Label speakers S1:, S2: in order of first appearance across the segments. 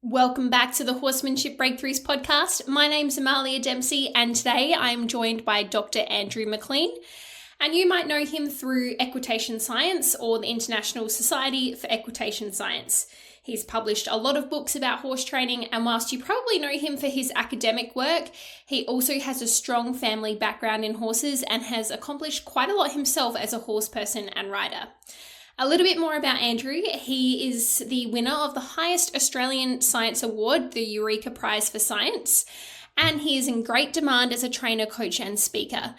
S1: Welcome back to the Horsemanship Breakthroughs podcast. My name's Amalia Dempsey, and today I'm joined by Dr. Andrew McLean. And you might know him through Equitation Science or the International Society for Equitation Science. He's published a lot of books about horse training, and whilst you probably know him for his academic work, he also has a strong family background in horses and has accomplished quite a lot himself as a horse person and rider. A little bit more about Andrew. He is the winner of the highest Australian science award, the Eureka Prize for Science, and he is in great demand as a trainer, coach, and speaker.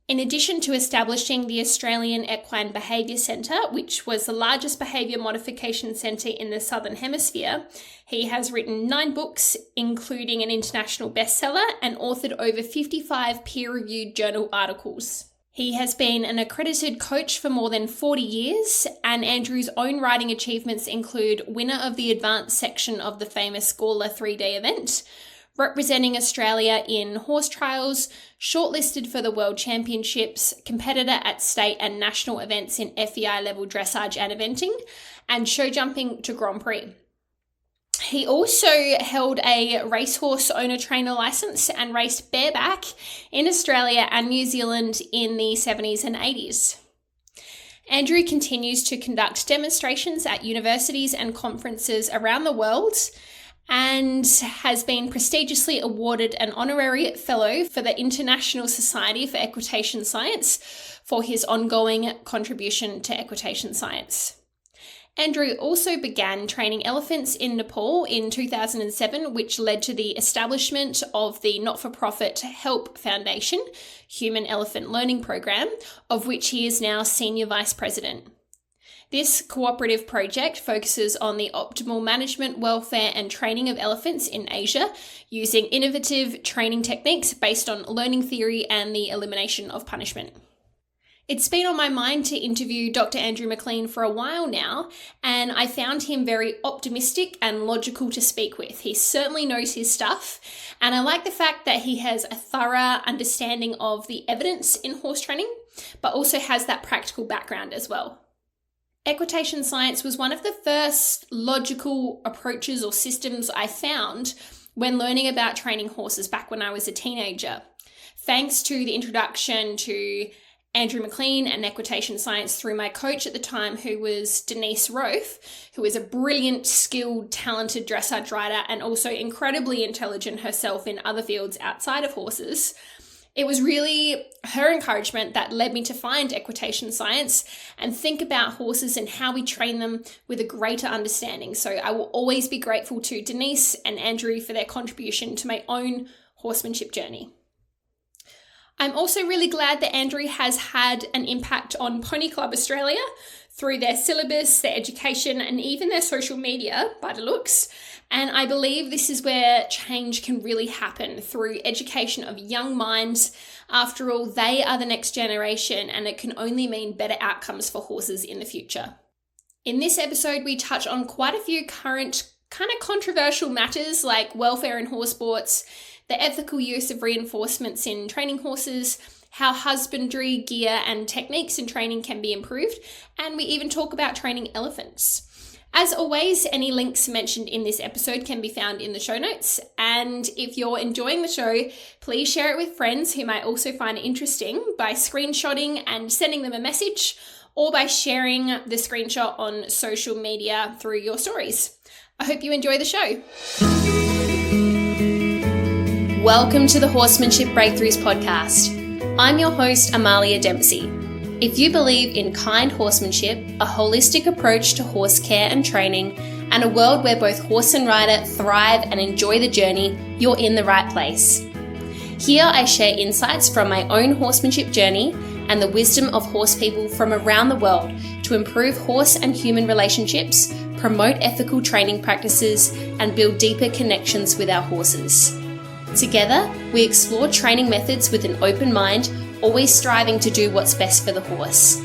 S1: In addition to establishing the Australian Equine Behaviour Centre, which was the largest behaviour modification centre in the Southern Hemisphere, he has written 9 books, including an international bestseller, and authored over 55 peer-reviewed journal articles. He has been an accredited coach for more than 40 years, and Andrew's own riding achievements include winner of the advanced section of the famous Gawler 3-day event, representing Australia in horse trials, shortlisted for the World Championships, competitor at state and national events in FEI level dressage and eventing, and show jumping to Grand Prix. He also held a racehorse owner-trainer license and raced bareback in Australia and New Zealand in the 70s and 80s. Andrew continues to conduct demonstrations at universities and conferences around the world and has been prestigiously awarded an honorary fellow for the International Society for Equitation Science for his ongoing contribution to equitation science. Andrew also began training elephants in Nepal in 2007, which led to the establishment of the not-for-profit HELP Foundation Human Elephant Learning Program, of which he is now Senior Vice President. This cooperative project focuses on the optimal management, welfare, and training of elephants in Asia using innovative training techniques based on learning theory and the elimination of punishment. It's been on my mind to interview Dr. Andrew McLean for a while now, and I found him very optimistic and logical to speak with. He certainly knows his stuff, and I like the fact that he has a thorough understanding of the evidence in horse training, but also has that practical background as well. Equitation science was one of the first logical approaches or systems I found when learning about training horses back when I was a teenager. Thanks to the introduction to Andrew McLean and equitation science through my coach at the time, who was Denise Rofe, who is a brilliant, skilled, talented dressage rider and also incredibly intelligent herself in other fields outside of horses. It was really her encouragement that led me to find equitation science and think about horses and how we train them with a greater understanding. So I will always be grateful to Denise and Andrew for their contribution to my own horsemanship journey. I'm also really glad that Andrew has had an impact on Pony Club Australia through their syllabus, their education, and even their social media, by the looks. And I believe this is where change can really happen, through education of young minds. After all, they are the next generation, and it can only mean better outcomes for horses in the future. In this episode, we touch on quite a few current kind of controversial matters like welfare in horse sports, the ethical use of reinforcements in training horses, how husbandry, gear, and techniques in training can be improved, and we even talk about training elephants. As always, any links mentioned in this episode can be found in the show notes, and if you're enjoying the show, please share it with friends who might also find it interesting by screenshotting and sending them a message, or by sharing the screenshot on social media through your stories. I hope you enjoy the show. Welcome to the Horsemanship Breakthroughs podcast. I'm your host, Amalia Dempsey. If you believe in kind horsemanship, a holistic approach to horse care and training, and a world where both horse and rider thrive and enjoy the journey, you're in the right place. Here I share insights from my own horsemanship journey and the wisdom of horse people from around the world to improve horse and human relationships, promote ethical training practices, and build deeper connections with our horses. Together, we explore training methods with an open mind, always striving to do what's best for the horse.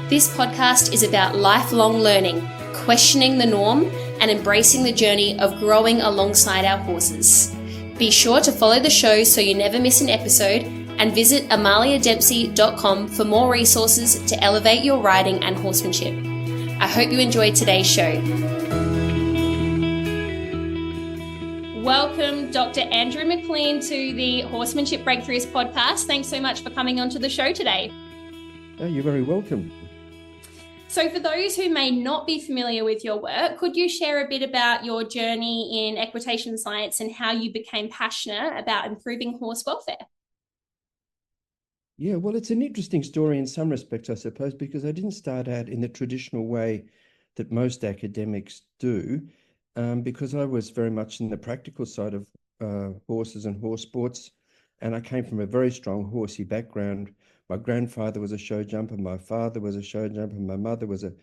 S1: This podcast is about lifelong learning, questioning the norm, and embracing the journey of growing alongside our horses. Be sure to follow the show so you never miss an episode, and visit amaliadempsey.com for more resources to elevate your riding and horsemanship. I hope you enjoyed today's show. Welcome, Dr. Andrew McLean, to the Horsemanship Breakthroughs podcast. Thanks so much for coming onto the show today.
S2: Oh, you're very welcome.
S1: So for those who may not be familiar with your work, could you share a bit about your journey in equitation science and how you became passionate about improving horse welfare?
S2: Yeah, well, it's an interesting story in some respects, I suppose, because I didn't start out in the traditional way that most academics do, because I was very much in the practical side of horses and horse sports, and I came from a very strong horsey background. My grandfather was a show jumper, my father was a show jumper, my mother was a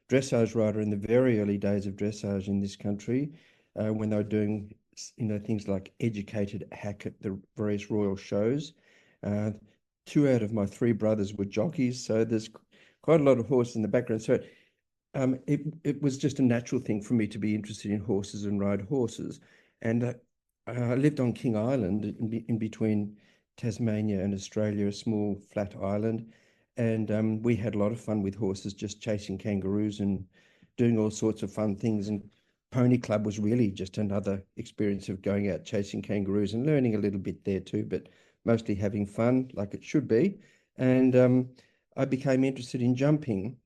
S2: dressage rider in the very early days of dressage in this country, when they were doing, things like educated hack at the various royal shows. Uh, Two out of my three brothers were jockeys, so there's quite a lot of horses in the background. So it was just a natural thing for me to be interested in horses and ride horses. And I lived on King Island in between Tasmania and Australia, a small flat island. And we had a lot of fun with horses, just chasing kangaroos and doing all sorts of fun things. And Pony Club was really just another experience of going out chasing kangaroos and learning a little bit there too, but mostly having fun like it should be. And I became interested in jumping,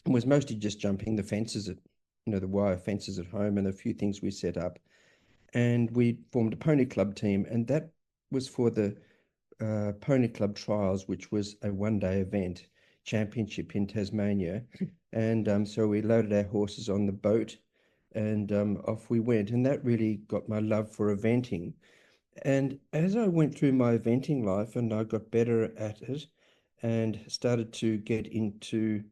S2: and was mostly just jumping the fences the wire fences at home and a few things we set up. And we formed a pony club team, and that was for the Pony Club Trials, which was a one-day event, championship in Tasmania. And so we loaded our horses on the boat, and off we went. And that really got my love for eventing. And as I went through my eventing life and I got better at it and started to get into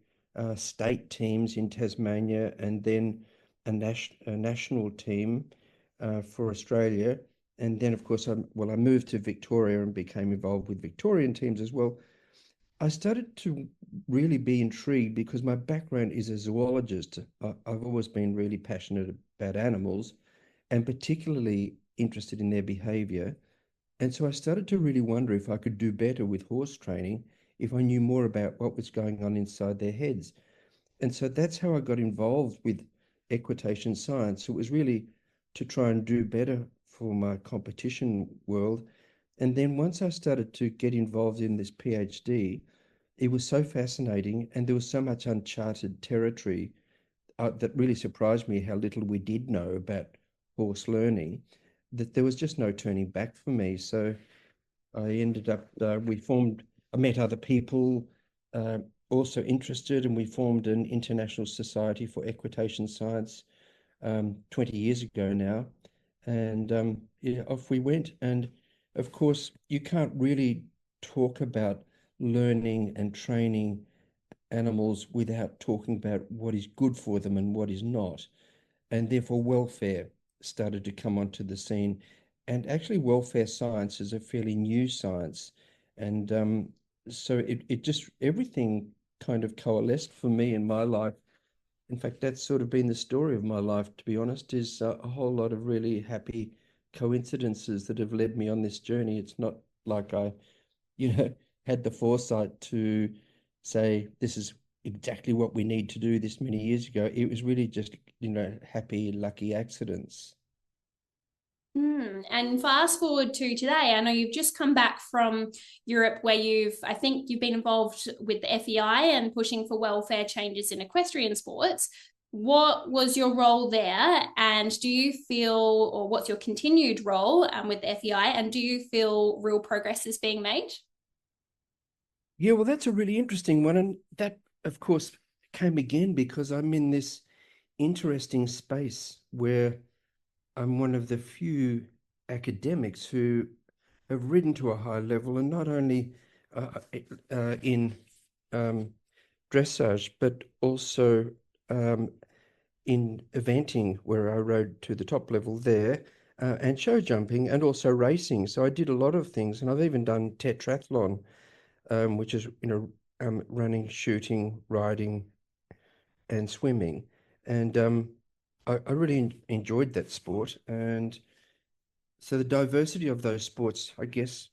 S2: state teams in Tasmania, and then a national team for Australia. And then, of course, I moved to Victoria and became involved with Victorian teams as well. I started to really be intrigued because my background is a zoologist. I've always been really passionate about animals and particularly interested in their behavior. And so I started to really wonder if I could do better with horse training if I knew more about what was going on inside their heads. And so that's how I got involved with equitation science. It was really to try and do better for my competition world. And then once I started to get involved in this PhD, it was so fascinating and there was so much uncharted territory that really surprised me how little we did know about horse learning, that there was just no turning back for me. So I ended up, I met other people also interested, and we formed an international society for equitation science 20 years ago now. And yeah, off we went. And of course, you can't really talk about learning and training animals without talking about what is good for them and what is not. And therefore, welfare started to come onto the scene. And actually, welfare science is a fairly new science. And so it just, everything kind of coalesced for me in my life. In fact, that's sort of been the story of my life, to be honest, is a whole lot of really happy coincidences that have led me on this journey. It's not like I, you know, had the foresight to say this is exactly what we need to do this many years ago. It was really just, happy, lucky accidents.
S1: And fast forward to today, I know you've just come back from Europe where I think you've been involved with the FEI and pushing for welfare changes in equestrian sports. What was your role there? And do you feel, or what's your continued role with the FEI? And do you feel real progress is being made?
S2: Yeah, well, that's a really interesting one. And that, of course, came again because I'm in this interesting space where I'm one of the few academics who have ridden to a high level, and not only in dressage, but also in eventing, where I rode to the top level there, and show jumping, and also racing. So I did a lot of things, and I've even done tetrathlon, which is running, shooting, riding, and swimming. And I really enjoyed that sport. And so the diversity of those sports, I guess,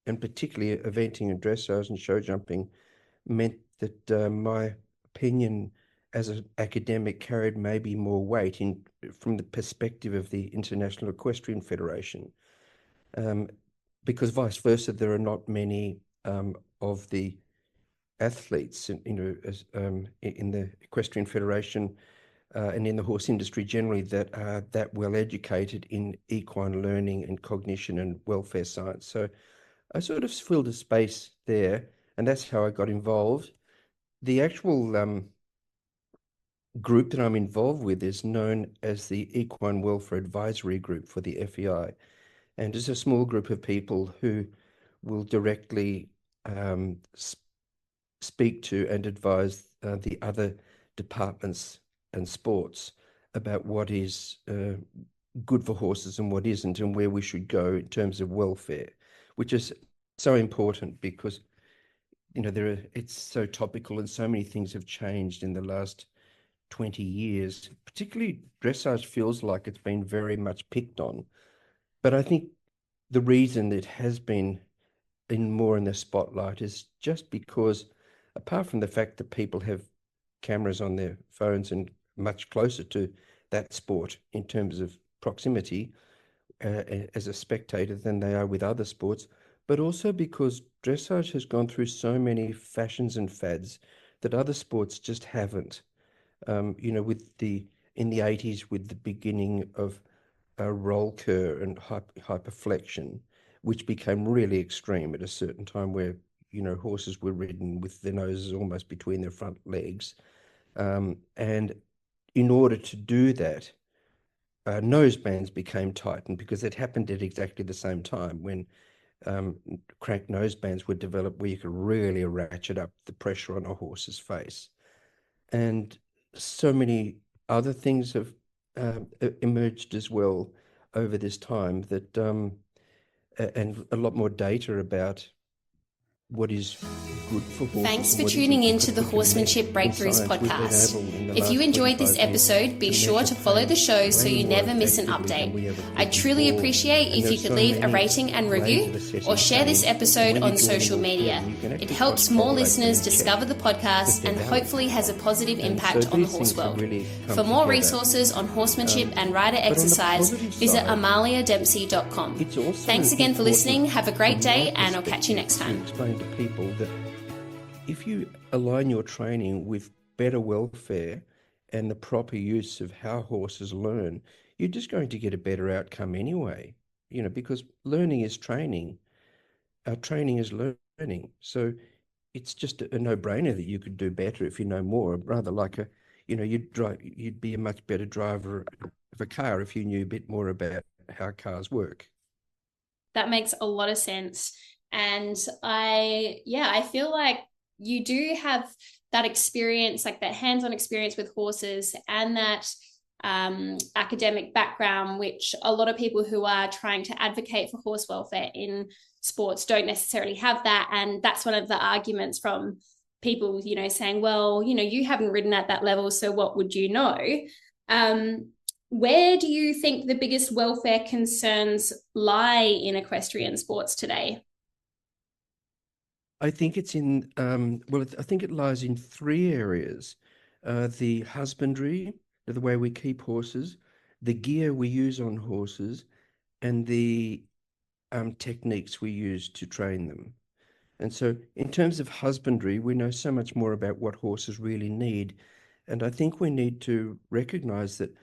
S2: and particularly eventing and dressage and show jumping, meant that my opinion as an academic, carried maybe more weight from the perspective of the International Equestrian Federation, because vice versa, there are not many of the athletes, in the Equestrian Federation and in the horse industry generally that are that well educated in equine learning and cognition and welfare science. So I sort of filled a space there, and that's how I got involved. The actual group that I'm involved with is known as the Equine Welfare Advisory Group for the FEI, and it's a small group of people who will directly speak to and advise the other departments and sports about what is good for horses and what isn't, and where we should go in terms of welfare, which is so important because it's so topical and so many things have changed in the last 20 years. Particularly dressage feels like it's been very much picked on, but I think the reason it has been more in the spotlight is just because, apart from the fact that people have cameras on their phones and much closer to that sport in terms of proximity as a spectator than they are with other sports, but also because dressage has gone through so many fashions and fads that other sports just haven't. In the 80s, with the beginning of roll cur and hyperflexion, which became really extreme at a certain time, where horses were ridden with their noses almost between their front legs, and in order to do that, nosebands became tightened, because it happened at exactly the same time when crank nosebands were developed, where you could really ratchet up the pressure on a horse's face. And so many other things have emerged as well over this time, that and a lot more data about what is good for horses.
S1: Thanks for tuning in to the Horsemanship Breakthroughs podcast. If you enjoyed this episode, be sure to follow the show so you never miss an update. I'd truly appreciate if you could leave a rating and review, or share this episode on social media. It helps more listeners discover the podcast and hopefully has a positive impact on the horse world. For more resources on horsemanship and rider exercise, visit amaliadempsey.com. Thanks again for listening. Have a great day, and I'll catch you next time.
S2: To people that if you align your training with better welfare and the proper use of how horses learn, you're just going to get a better outcome anyway, because learning is training. Training is learning. So it's just a no-brainer that you could do better if you know more, rather like you'd be a much better driver of a car if you knew a bit more about how cars work.
S1: That makes a lot of sense. And I feel like you do have that experience, like that hands-on experience with horses, and that academic background, which a lot of people who are trying to advocate for horse welfare in sports don't necessarily have that. And that's one of the arguments from people, saying, well, you haven't ridden at that level, so what would you know? Where do you think the biggest welfare concerns lie in equestrian sports today?
S2: I think it's in, I think it lies in three areas. The husbandry, the way we keep horses, the gear we use on horses, and the techniques we use to train them. And so in terms of husbandry, we know so much more about what horses really need. And I think we need to recognize that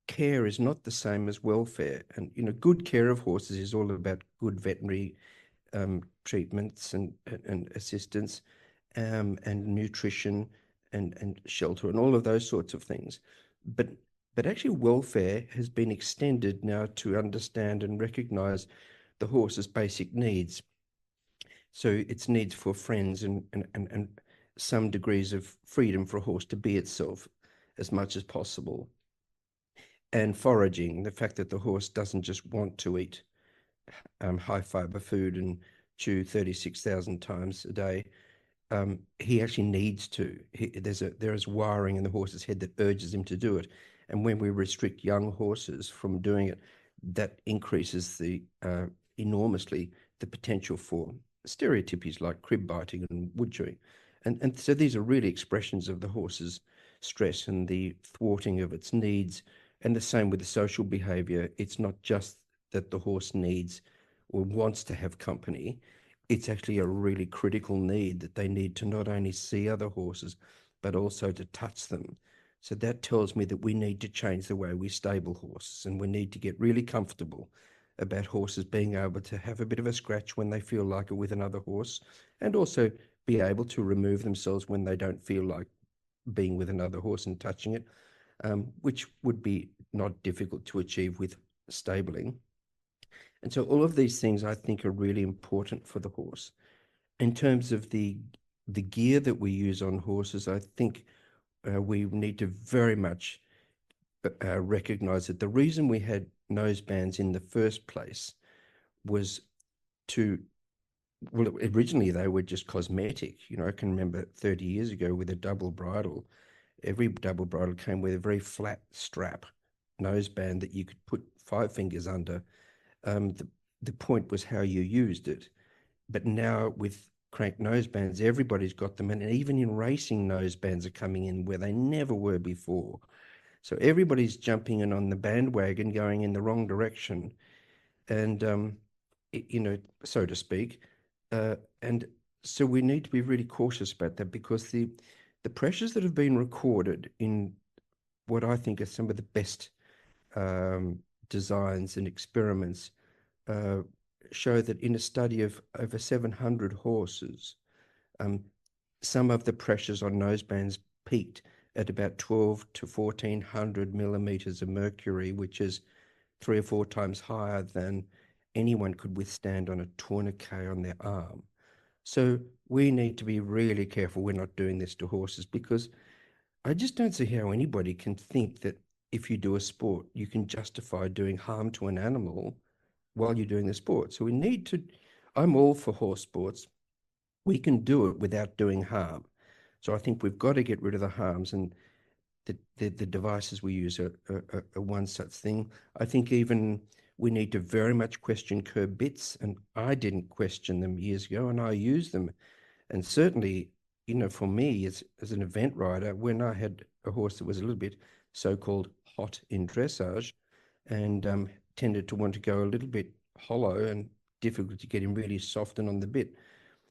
S2: care is not the same as welfare. And, good care of horses is all about good veterinary treatments and assistance, and nutrition and shelter and all of those sorts of things. But actually welfare has been extended now to understand and recognize the horse's basic needs. So its needs for friends and some degrees of freedom for a horse to be itself as much as possible. And foraging, the fact that the horse doesn't just want to eat high fiber food and chew 36,000 times a day. He actually needs to. There is wiring in the horse's head that urges him to do it. And when we restrict young horses from doing it, that increases enormously the potential for stereotypies like crib biting and wood chewing. And so these are really expressions of the horse's stress and the thwarting of its needs. And the same with the social behavior. It's not just that the horse needs or wants to have company. It's actually a really critical need that they need to not only see other horses, but also to touch them. So that tells me that we need to change the way we stable horses, and we need to get really comfortable about horses being able to have a bit of a scratch when they feel like it with another horse, and also be able to remove themselves when they don't feel like being with another horse and touching it, which would be not difficult to achieve with stabling. And so all of these things I think are really important for the horse. In terms of the gear that we use on horses, I think we need to very much recognize that the reason we had nosebands in the first place was to, well, originally they were just cosmetic. You know, I can remember 30 years ago with a double bridle, every double bridle came with a very flat strap noseband that you could put 5 fingers under. The point was how you used it. But now with crank nosebands, everybody's got them. And even in racing, nosebands are coming in where they never were before. So everybody's jumping in on the bandwagon, going in the wrong direction. And, you know, so to speak. And so we need to be really cautious about that, because the pressures that have been recorded in what I think are some of the best designs and experiments show that in a study of over 700 horses, some of the pressures on nosebands peaked at about 12 to 1400 millimeters of mercury, which is 3 or 4 times higher than anyone could withstand on a tourniquet on their arm. So we need to be really careful we're not doing this to horses, because I just don't see how anybody can think that if you do a sport, you can justify doing harm to an animal while you're doing the sport. So we need to, I'm all for horse sports. We can do it without doing harm. So I think we've got to get rid of the harms, and the devices we use are one such thing. I think even we need to very much question curb bits, and I didn't question them years ago, and I use them. And certainly, you know, for me as an event rider, when I had a horse that was a little bit so-called hot in dressage and tended to want to go a little bit hollow and difficult to get him really soft and on the bit,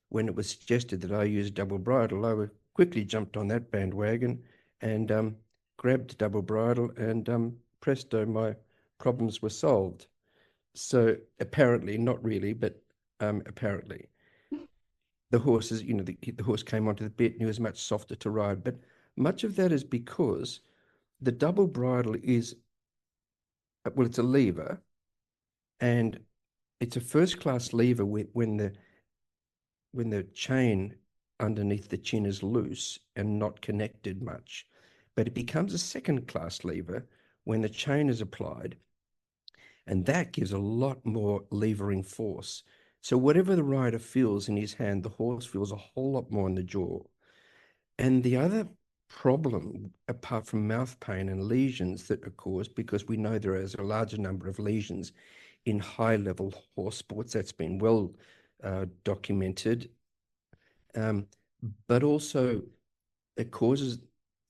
S2: when it was suggested that I use double bridle, I quickly jumped on that bandwagon and grabbed double bridle, and presto, my problems were solved. So apparently, not really, but apparently. The horses, you know, the horse came onto the bit and he was much softer to ride. But much of that is because the double bridle is, well, it's a lever, and it's a first-class lever when the chain underneath the chin is loose and not connected much. But it becomes a second-class lever when the chain is applied, and that gives a lot more levering force. So whatever the rider feels in his hand, the horse feels a whole lot more in the jaw. And the other problem, apart from mouth pain and lesions that are caused, because we know there is a larger number of lesions in high-level horse sports, that's been well documented, but also it causes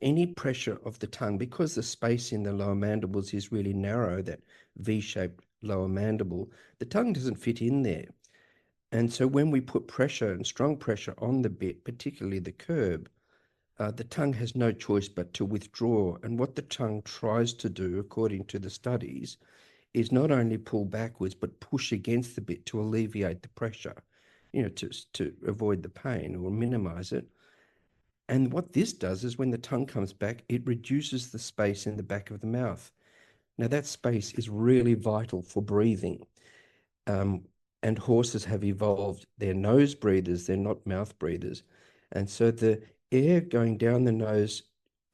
S2: any pressure of the tongue, because the space in the lower mandibles is really narrow, that V-shaped lower mandible, the tongue doesn't fit in there. And so when we put pressure and strong pressure on the bit, particularly the curb, the tongue has no choice but to withdraw. And what the tongue tries to do, according to the studies, is not only pull backwards, but push against the bit to alleviate the pressure, you know, to avoid the pain or minimize it. And what this does is when the tongue comes back, it reduces the space in the back of the mouth. Now, that space is really vital for breathing. And horses have evolved, they're nose breathers, they're not mouth breathers. And so the air going down the nose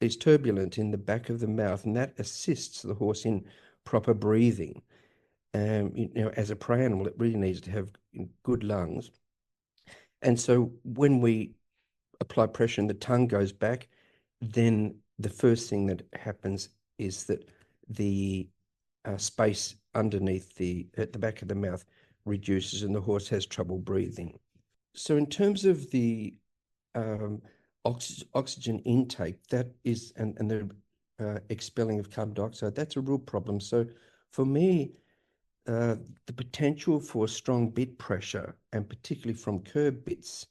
S2: is turbulent in the back of the mouth, and that assists the horse in proper breathing. You know, as a prey animal, it really needs to have good lungs. And so when we apply pressure and the tongue goes back, then the first thing that happens is that the space underneath at the back of the mouth reduces and the horse has trouble breathing. So in terms of the oxygen intake, that is, and the expelling of carbon dioxide, that's a real problem. So for me, the potential for strong bit pressure, and particularly from curb bits,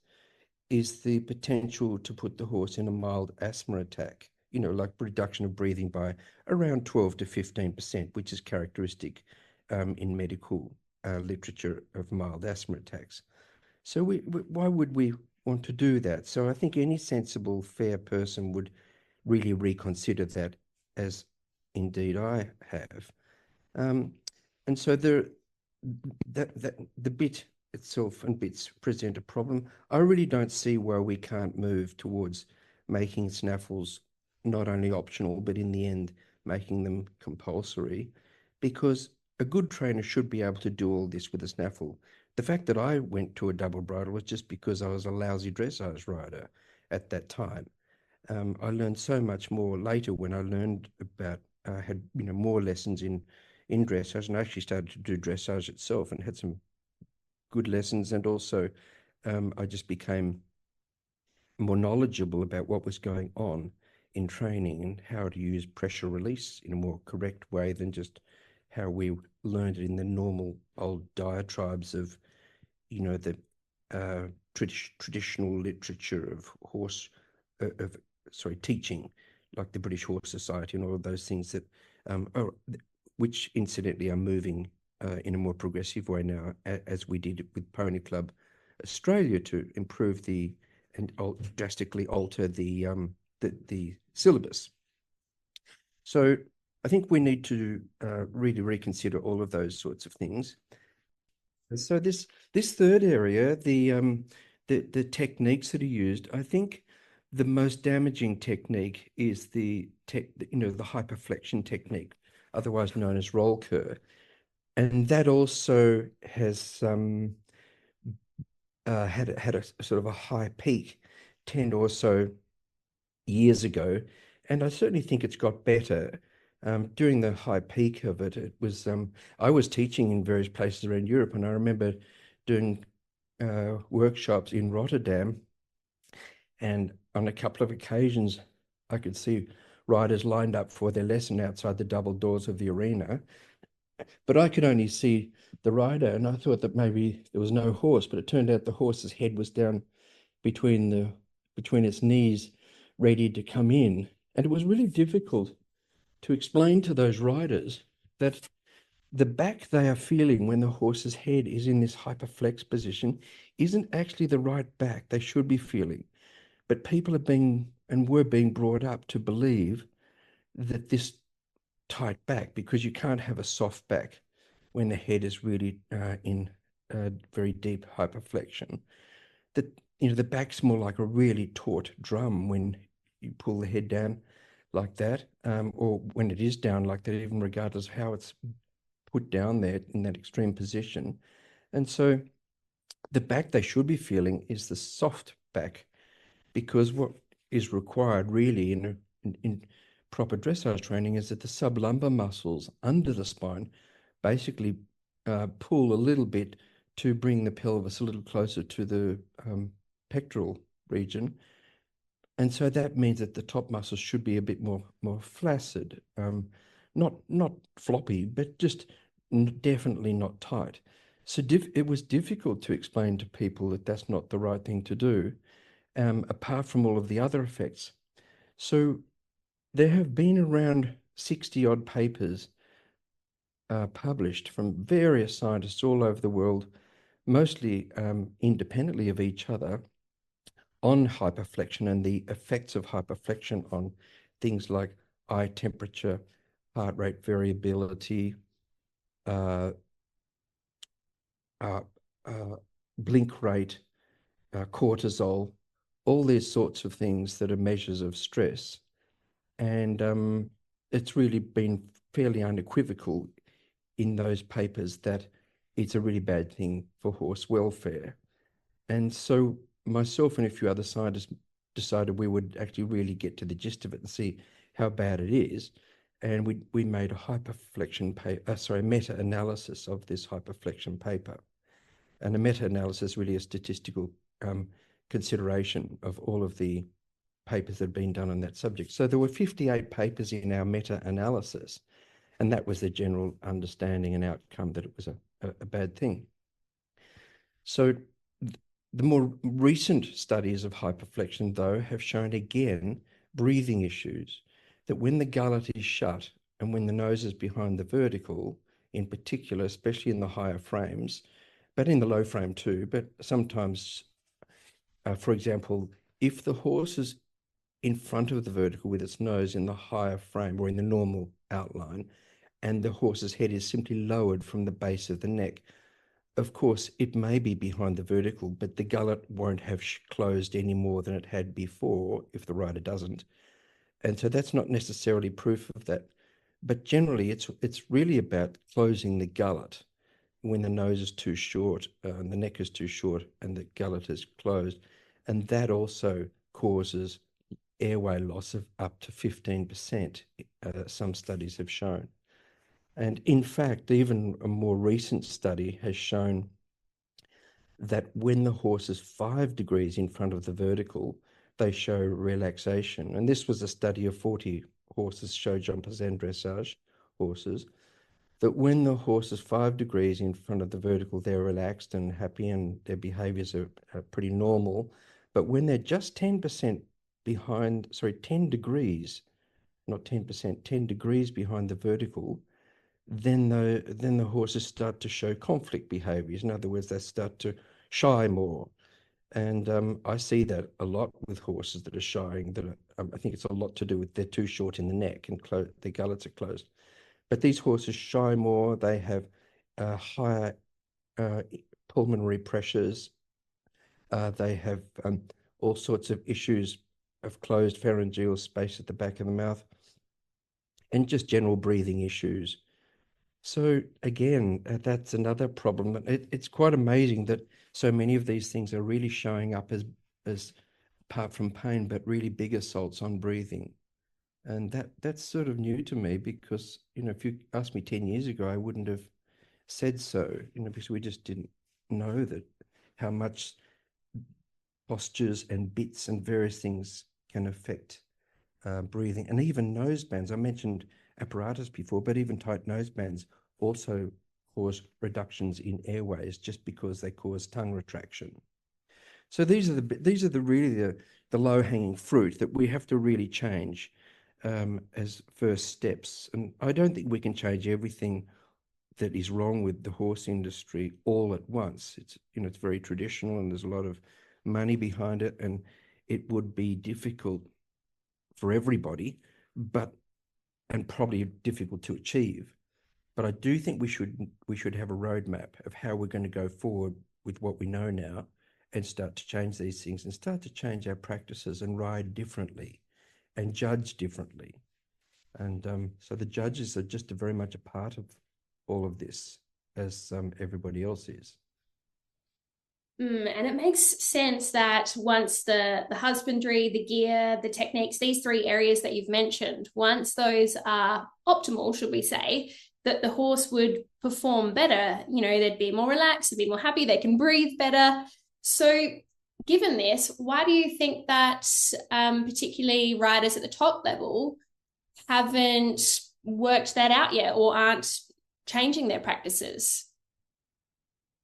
S2: is the potential to put the horse in a mild asthma attack, like reduction of breathing by around 12 to 15%, which is characteristic in medical literature of mild asthma attacks. So why would we want to do that? So I think any sensible, fair person would really reconsider that, as indeed I have. And so the bit itself and bits present a problem. I really don't see why we can't move towards making snaffles not only optional, but in the end, making them compulsory, because a good trainer should be able to do all this with a snaffle. The fact that I went to a double bridle was just because I was a lousy dressage rider at that time. I learned so much more later when I learned about, had more lessons in dressage, and I actually started to do dressage itself and had some good lessons. And also I just became more knowledgeable about what was going on in training and how to use pressure release in a more correct way than just how we learned it in the normal old diatribes of, the traditional literature of teaching, like the British Horse Society and all of those things that which incidentally are moving in a more progressive way now, as we did with Pony Club Australia, to improve and drastically alter the syllabus. So I think we need to really reconsider all of those sorts of things. So this third area, the techniques that are used, I think the most damaging technique is the hyperflexion technique, otherwise known as roll cur, and that also has had a sort of a high peak 10 or so years ago, and I certainly think it's got better. During the high peak of it, it was I was teaching in various places around Europe, and I remember doing workshops in Rotterdam, and on a couple of occasions I could see riders lined up for their lesson outside the double doors of the arena, but I could only see the rider, and I thought that maybe there was no horse, but it turned out the horse's head was down between its knees, ready to come in. And it was really difficult to explain to those riders that the back they are feeling when the horse's head is in this hyperflex position isn't actually the right back they should be feeling. But people were being brought up to believe that this tight back, because you can't have a soft back when the head is really in very deep hyperflexion, that the back's more like a really taut drum when you pull the head down like that, or when it is down like that, even regardless of how it's put down there in that extreme position. And so the back they should be feeling is the soft back, because what is required really in proper dressage training is that the sublumbar muscles under the spine basically pull a little bit to bring the pelvis a little closer to the pectoral region. And so that means that the top muscles should be a bit more flaccid, not floppy, but just definitely not tight. So it was difficult to explain to people that that's not the right thing to do, apart from all of the other effects. So there have been around 60 odd papers published from various scientists all over the world, mostly independently of each other, on hyperflexion and the effects of hyperflexion on things like eye temperature, heart rate variability, blink rate, cortisol, all these sorts of things that are measures of stress. And it's really been fairly unequivocal in those papers that it's a really bad thing for horse welfare. And so myself and a few other scientists decided we would actually really get to the gist of it and see how bad it is. And we made a meta-analysis of this hyperflexion paper. And a meta-analysis really a statistical consideration of all of the papers that had been done on that subject. So there were 58 papers in our meta-analysis, and that was the general understanding and outcome, that it was a bad thing. So the more recent studies of hyperflexion, though, have shown again breathing issues, that when the gullet is shut and when the nose is behind the vertical, in particular, especially in the higher frames, but in the low frame too, but sometimes, for example, if the horse is in front of the vertical with its nose in the higher frame or in the normal outline, and the horse's head is simply lowered from the base of the neck, of course, it may be behind the vertical, but the gullet won't have closed any more than it had before if the rider doesn't. And so that's not necessarily proof of that. But generally, it's really about closing the gullet when the nose is too short, and the neck is too short, and the gullet is closed. And that also causes airway loss of up to 15%, some studies have shown. And in fact, even a more recent study has shown that when the horse is 5 degrees in front of the vertical, they show relaxation. And this was a study of 40 horses, show jumpers and dressage horses, that when the horse is 5 degrees in front of the vertical, they're relaxed and happy and their behaviors are pretty normal. But when they're just 10% behind, 10 degrees, not 10%, 10 degrees behind the vertical, then the horses start to show conflict behaviors. In other words, they start to shy more. And I see that a lot with horses that are shying, that I think it's a lot to do with they're too short in the neck and their gullets are closed. But these horses shy more, they have higher pulmonary pressures, they have all sorts of issues of closed pharyngeal space at the back of the mouth, and just general breathing issues. So again, that's another problem. It's quite amazing that so many of these things are really showing up as apart from pain, but really big assaults on breathing. And that's sort of new to me, because, if you asked me 10 years ago, I wouldn't have said so, because we just didn't know that how much postures and bits and various things can affect breathing. And even nosebands. I mentioned apparatus before, but even tight nosebands also cause reductions in airways just because they cause tongue retraction. So these are the low-hanging fruit that we have to really change as first steps. And I don't think we can change everything that is wrong with the horse industry all at once. It's it's very traditional and there's a lot of money behind it, and it would be difficult for everybody, and probably difficult to achieve. But I do think we should have a roadmap of how we're going to go forward with what we know now, and start to change these things and start to change our practices and ride differently and judge differently. And so the judges are just very much a part of all of this, as everybody else is.
S1: And it makes sense that once the husbandry, the gear, the techniques, these three areas that you've mentioned, once those are optimal, should we say, that the horse would perform better. They'd be more relaxed, they'd be more happy, they can breathe better. So given this, why do you think that particularly riders at the top level haven't worked that out yet, or aren't changing their practices?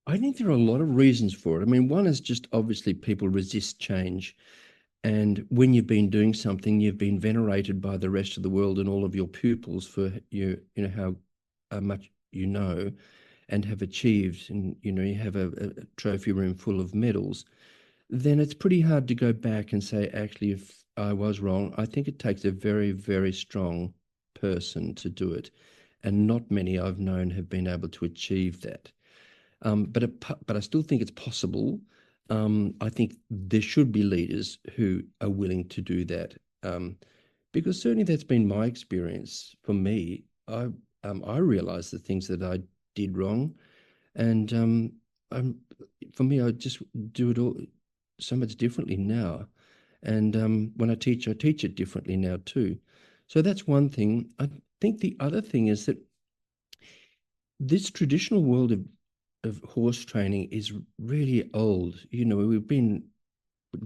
S2: I think there are a lot of reasons for it. I mean, one is just obviously people resist change. And when you've been doing something, you've been venerated by the rest of the world and all of your pupils for how much and have achieved, and you have a trophy room full of medals. Then it's pretty hard to go back and say, actually, if I was wrong. I think it takes a very, very strong person to do it, and not many I've known have been able to achieve that. But I still think it's possible. I think there should be leaders who are willing to do that, because certainly that's been my experience. For me, I realized the things that I did wrong, and for me, I just do it all so much differently now. And when I teach it differently now too. So that's one thing. I think the other thing is that this traditional world of horse training is really old.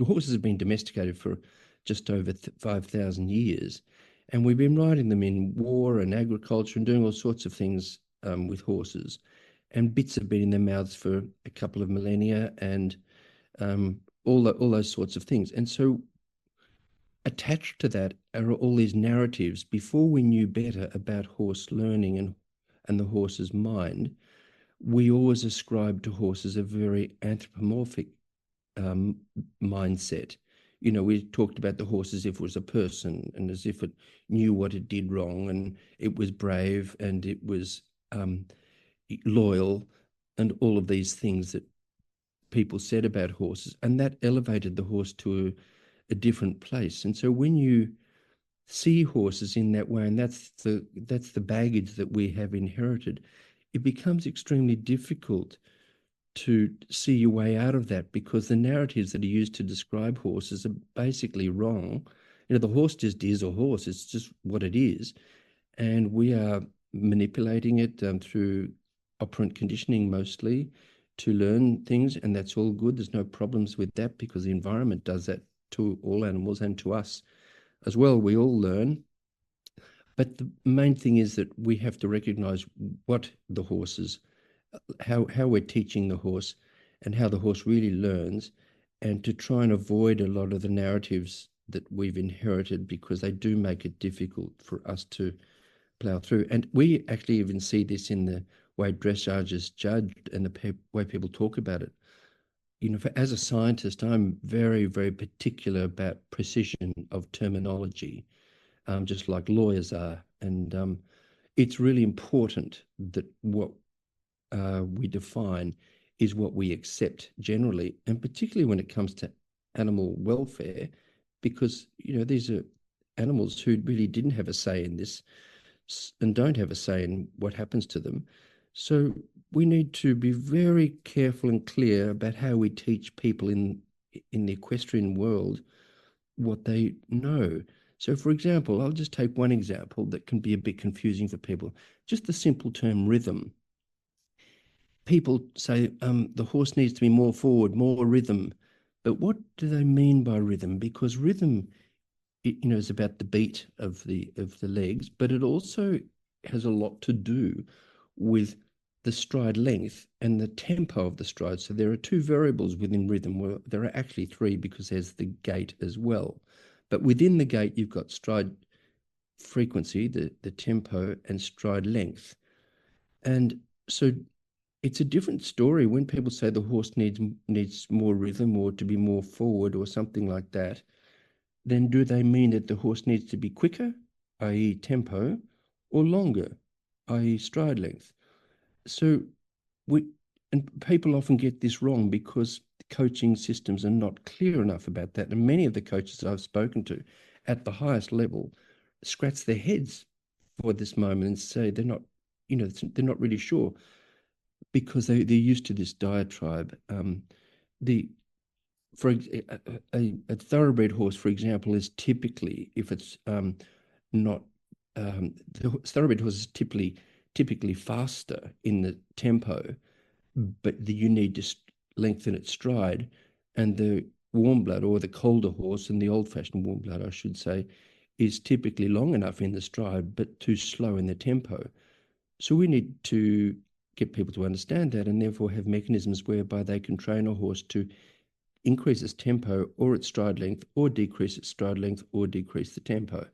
S2: Horses have been domesticated for just over 5,000 years. And we've been riding them in war and agriculture and doing all sorts of things with horses. And bits have been in their mouths for a couple of millennia and all those sorts of things. And so attached to that are all these narratives. Before we knew better about horse learning and the horse's mind, we always ascribed to horses a very anthropomorphic mindset. You know, we talked about the horse as if it was a person and as if it knew what it did wrong, and it was brave and it was loyal and all of these things that people said about horses, and that elevated the horse to a different place. And so when you see horses in that way, and that's the baggage that we have inherited, it becomes extremely difficult to see your way out of that, because the narratives that are used to describe horses are basically wrong. You know, the horse just is a horse. It's just what it is. And we are manipulating it through operant conditioning mostly to learn things, and that's all good. There's no problems with that because the environment does that to all animals and to us as well. We all learn. But the main thing is that we have to recognize what the horses, how we're teaching the horse and how the horse really learns, and to try and avoid a lot of the narratives that we've inherited, because they do make it difficult for us to plow through. And we actually even see this in the way dressage is judged and the way people talk about it. You know, as a scientist, I'm very, very particular about precision of terminology, just like lawyers are. And it's really important that what we define is what we accept generally, and particularly when it comes to animal welfare, because, you know, these are animals who really didn't have a say in this and don't have a say in what happens to them. So we need to be very careful and clear about how we teach people in the equestrian world what they know. So, for example, I'll just take one example that can be a bit confusing for people. Just the simple term rhythm. People say the horse needs to be more forward, more rhythm. But what do they mean by rhythm? Because rhythm, you know, is about the beat of the legs, but it also has a lot to do with the stride length and the tempo of the stride. So there are two variables within rhythm. Well, there are actually three, because there's the gait as well. But within the gait, you've got stride frequency, the tempo, and stride length. And so it's a different story when people say the horse needs more rhythm or to be more forward or something like that. Then do they mean that the horse needs to be quicker, i.e. tempo, or longer, i.e. stride length? So and people often get this wrong because the coaching systems are not clear enough about that. And many of the coaches I've spoken to at the highest level scratch their heads for this moment and say they're not, you know, they're not really sure, because they're used to this diatribe. For a thoroughbred horse, for example, is typically, if it's not, the thoroughbred horse is typically faster in the tempo, but you need to lengthen its stride. And the warm blood, or the colder horse, and the old-fashioned warm blood, I should say, is typically long enough in the stride, but too slow in the tempo. So we need to get people to understand that, and therefore have mechanisms whereby they can train a horse to increase its tempo or its stride length, or decrease its stride length, or decrease the tempo.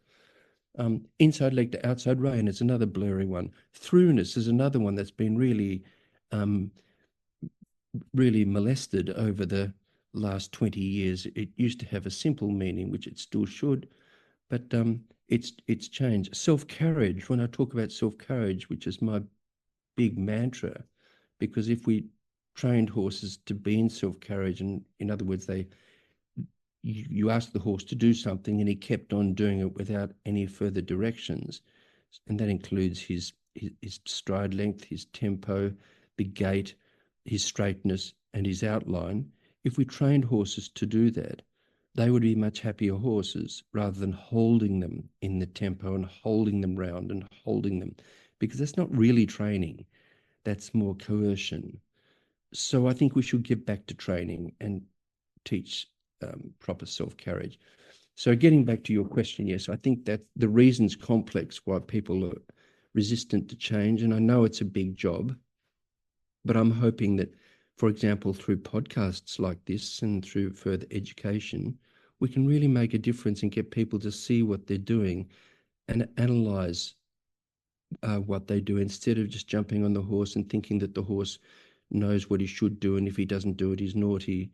S2: Inside leg to outside rein is another blurry one. Throughness is another one that's been really molested over the last 20 years. It used to have a simple meaning, which it still should, but it's changed. Self-carriage, when I talk about self-carriage, which is my big mantra, because if we trained horses to be in self-carriage, and in other words, you ask the horse to do something and he kept on doing it without any further directions, and that includes his stride length, his tempo, the gait, his straightness, and his outline. If we trained horses to do that, they would be much happier horses, rather than holding them in the tempo and holding them round and holding them, because that's not really training. That's more coercion. So I think we should get back to training and teach proper self-carriage. So getting back to your question, yes, I think that the reason's complex why people are resistant to change. And I know it's a big job, but I'm hoping that, for example, through podcasts like this and through further education, we can really make a difference and get people to see what they're doing and analyze what they do instead of just jumping on the horse and thinking that the horse knows what he should do, and if he doesn't do it, he's naughty.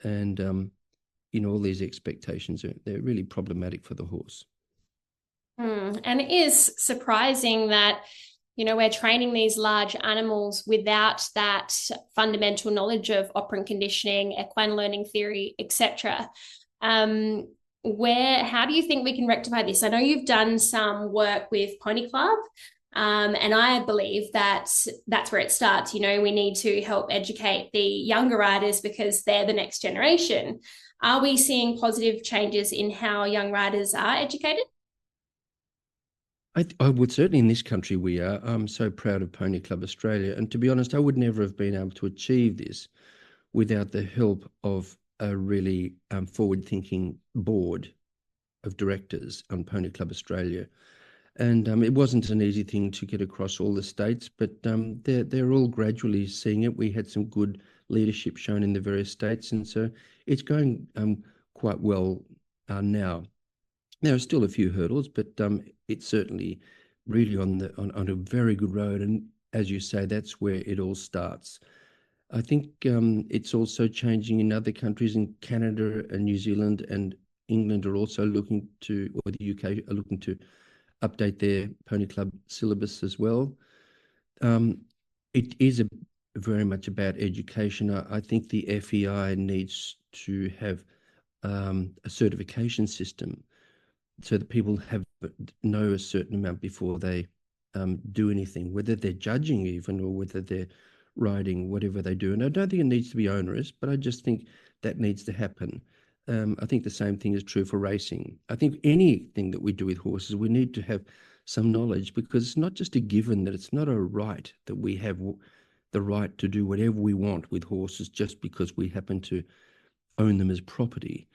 S2: And all these expectations they're really problematic for the horse.
S1: And it is surprising that, we're training these large animals without that fundamental knowledge of operant conditioning, equine learning theory, etc. How do you think we can rectify this? I know you've done some work with Pony Club, and I believe that that's where it starts. We need to help educate the younger riders because they're the next generation. Are we seeing positive changes in how young riders are educated?
S2: I would certainly, in this country we are. I'm so proud of Pony Club Australia. And to be honest, I would never have been able to achieve this without the help of a really forward-thinking board of directors on Pony Club Australia. And it wasn't an easy thing to get across all the states, but they're all gradually seeing it. We had some good leadership shown in the various states, and so it's going quite well now. There are still a few hurdles, but it's certainly really on a very good road. And as you say, that's where it all starts. I think it's also changing in other countries. In Canada and New Zealand and England are also looking to, or the UK are looking to update their Pony Club syllabus as well. It is very much about education. I think the FEI needs to have a certification system so that people know a certain amount before they do anything, whether they're judging even or whether they're riding, whatever they do. And I don't think it needs to be onerous, but I just think that needs to happen. I think the same thing is true for racing. I think anything that we do with horses, we need to have some knowledge, because it's not just a given that it's not a right that we have the right to do whatever we want with horses just because we happen to own them as property.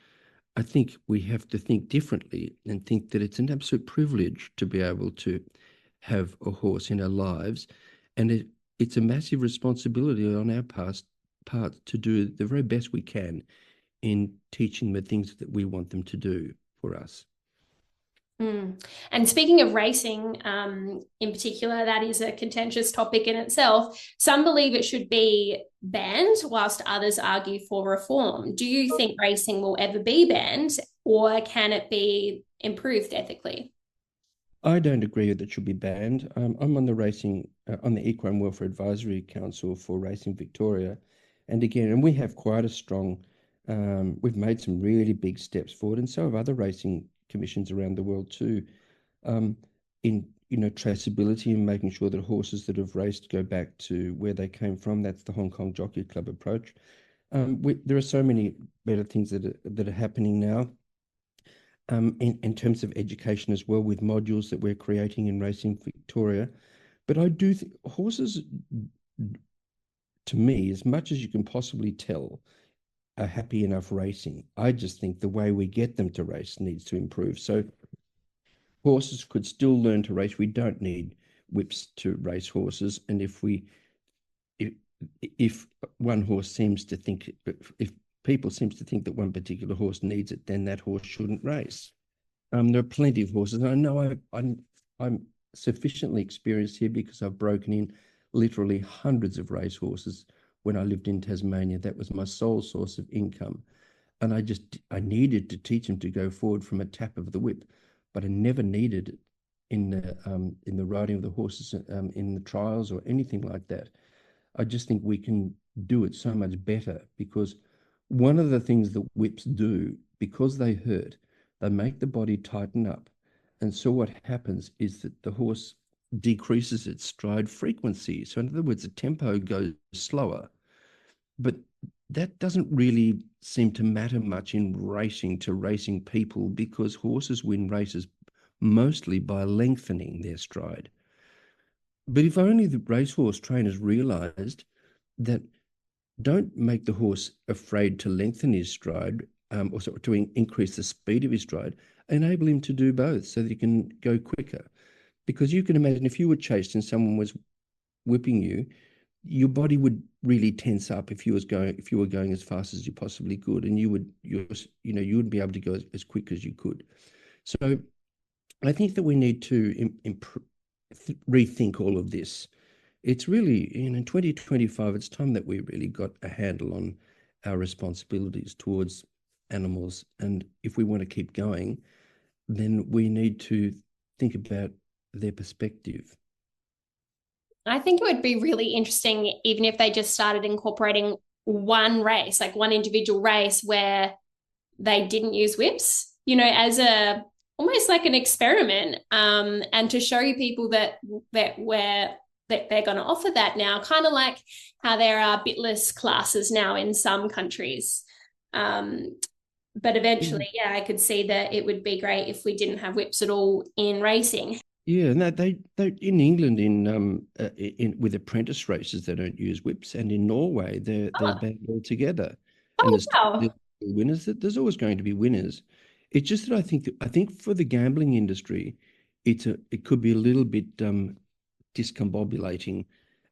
S2: I think we have to think differently and think that it's an absolute privilege to be able to have a horse in our lives. And it's a massive responsibility on our part to do the very best we can in teaching the things that we want them to do for us.
S1: And speaking of racing, in particular, that is a contentious topic in itself. Some believe it should be banned, whilst others argue for reform. Do you think racing will ever be banned, or can it be improved ethically?
S2: I don't agree that it should be banned. I'm on the Equine Welfare Advisory Council for Racing Victoria, and we have quite a strong. We've made some really big steps forward, and so have other racing commissions around the world too, in traceability and making sure that horses that have raced go back to where they came from. That's the Hong Kong Jockey Club approach. There are so many better things that are happening now. In terms of education as well, with modules that we're creating in Racing Victoria. But I do think horses, to me, as much as you can possibly tell, are happy enough racing. I just think the way we get them to race needs to improve. So horses could still learn to race. We don't need whips to race horses. And if one horse seems to think, if people seems to think that one particular horse needs it, then that horse shouldn't race. There are plenty of horses. And I know I'm sufficiently experienced here because I've broken in literally hundreds of race horses. When I lived in Tasmania, that was my sole source of income. And I needed to teach them to go forward from a tap of the whip, but I never needed it in the riding of the horses, in the trials or anything like that. I just think we can do it so much better, because one of the things that whips do, because they hurt, they make the body tighten up. And so what happens is that the horse decreases its stride frequency. So in other words, the tempo goes slower. But that doesn't really seem to matter much in racing to racing people, because horses win races mostly by lengthening their stride. But if only the racehorse trainers realized that don't make the horse afraid to lengthen his stride, also to increase the speed of his stride, enable him to do both so that he can go quicker. Because you can imagine if you were chased and someone was whipping you, your body would really tense up if you were going as fast as you possibly could, and you wouldn't be able to go as quick as you could. So I think that we need to rethink all of this. It's really, in 2025, it's time that we really got a handle on our responsibilities towards animals. And if we want to keep going, then we need to think about their perspective.
S1: I think it would be really interesting even if they just started incorporating one race, like one individual race where they didn't use whips, as a almost like an experiment, and to show people that they're going to offer that now, kind of like how there are bitless classes now in some countries. But eventually, yeah, I could see that it would be great if we didn't have whips at all in racing.
S2: Yeah, and they in England with apprentice races they don't use whips, and in Norway they're
S1: Oh,
S2: banned altogether. And
S1: oh
S2: there's
S1: wow.
S2: winners. There's always going to be winners. It's just that I think for the gambling industry, it could be a little bit discombobulating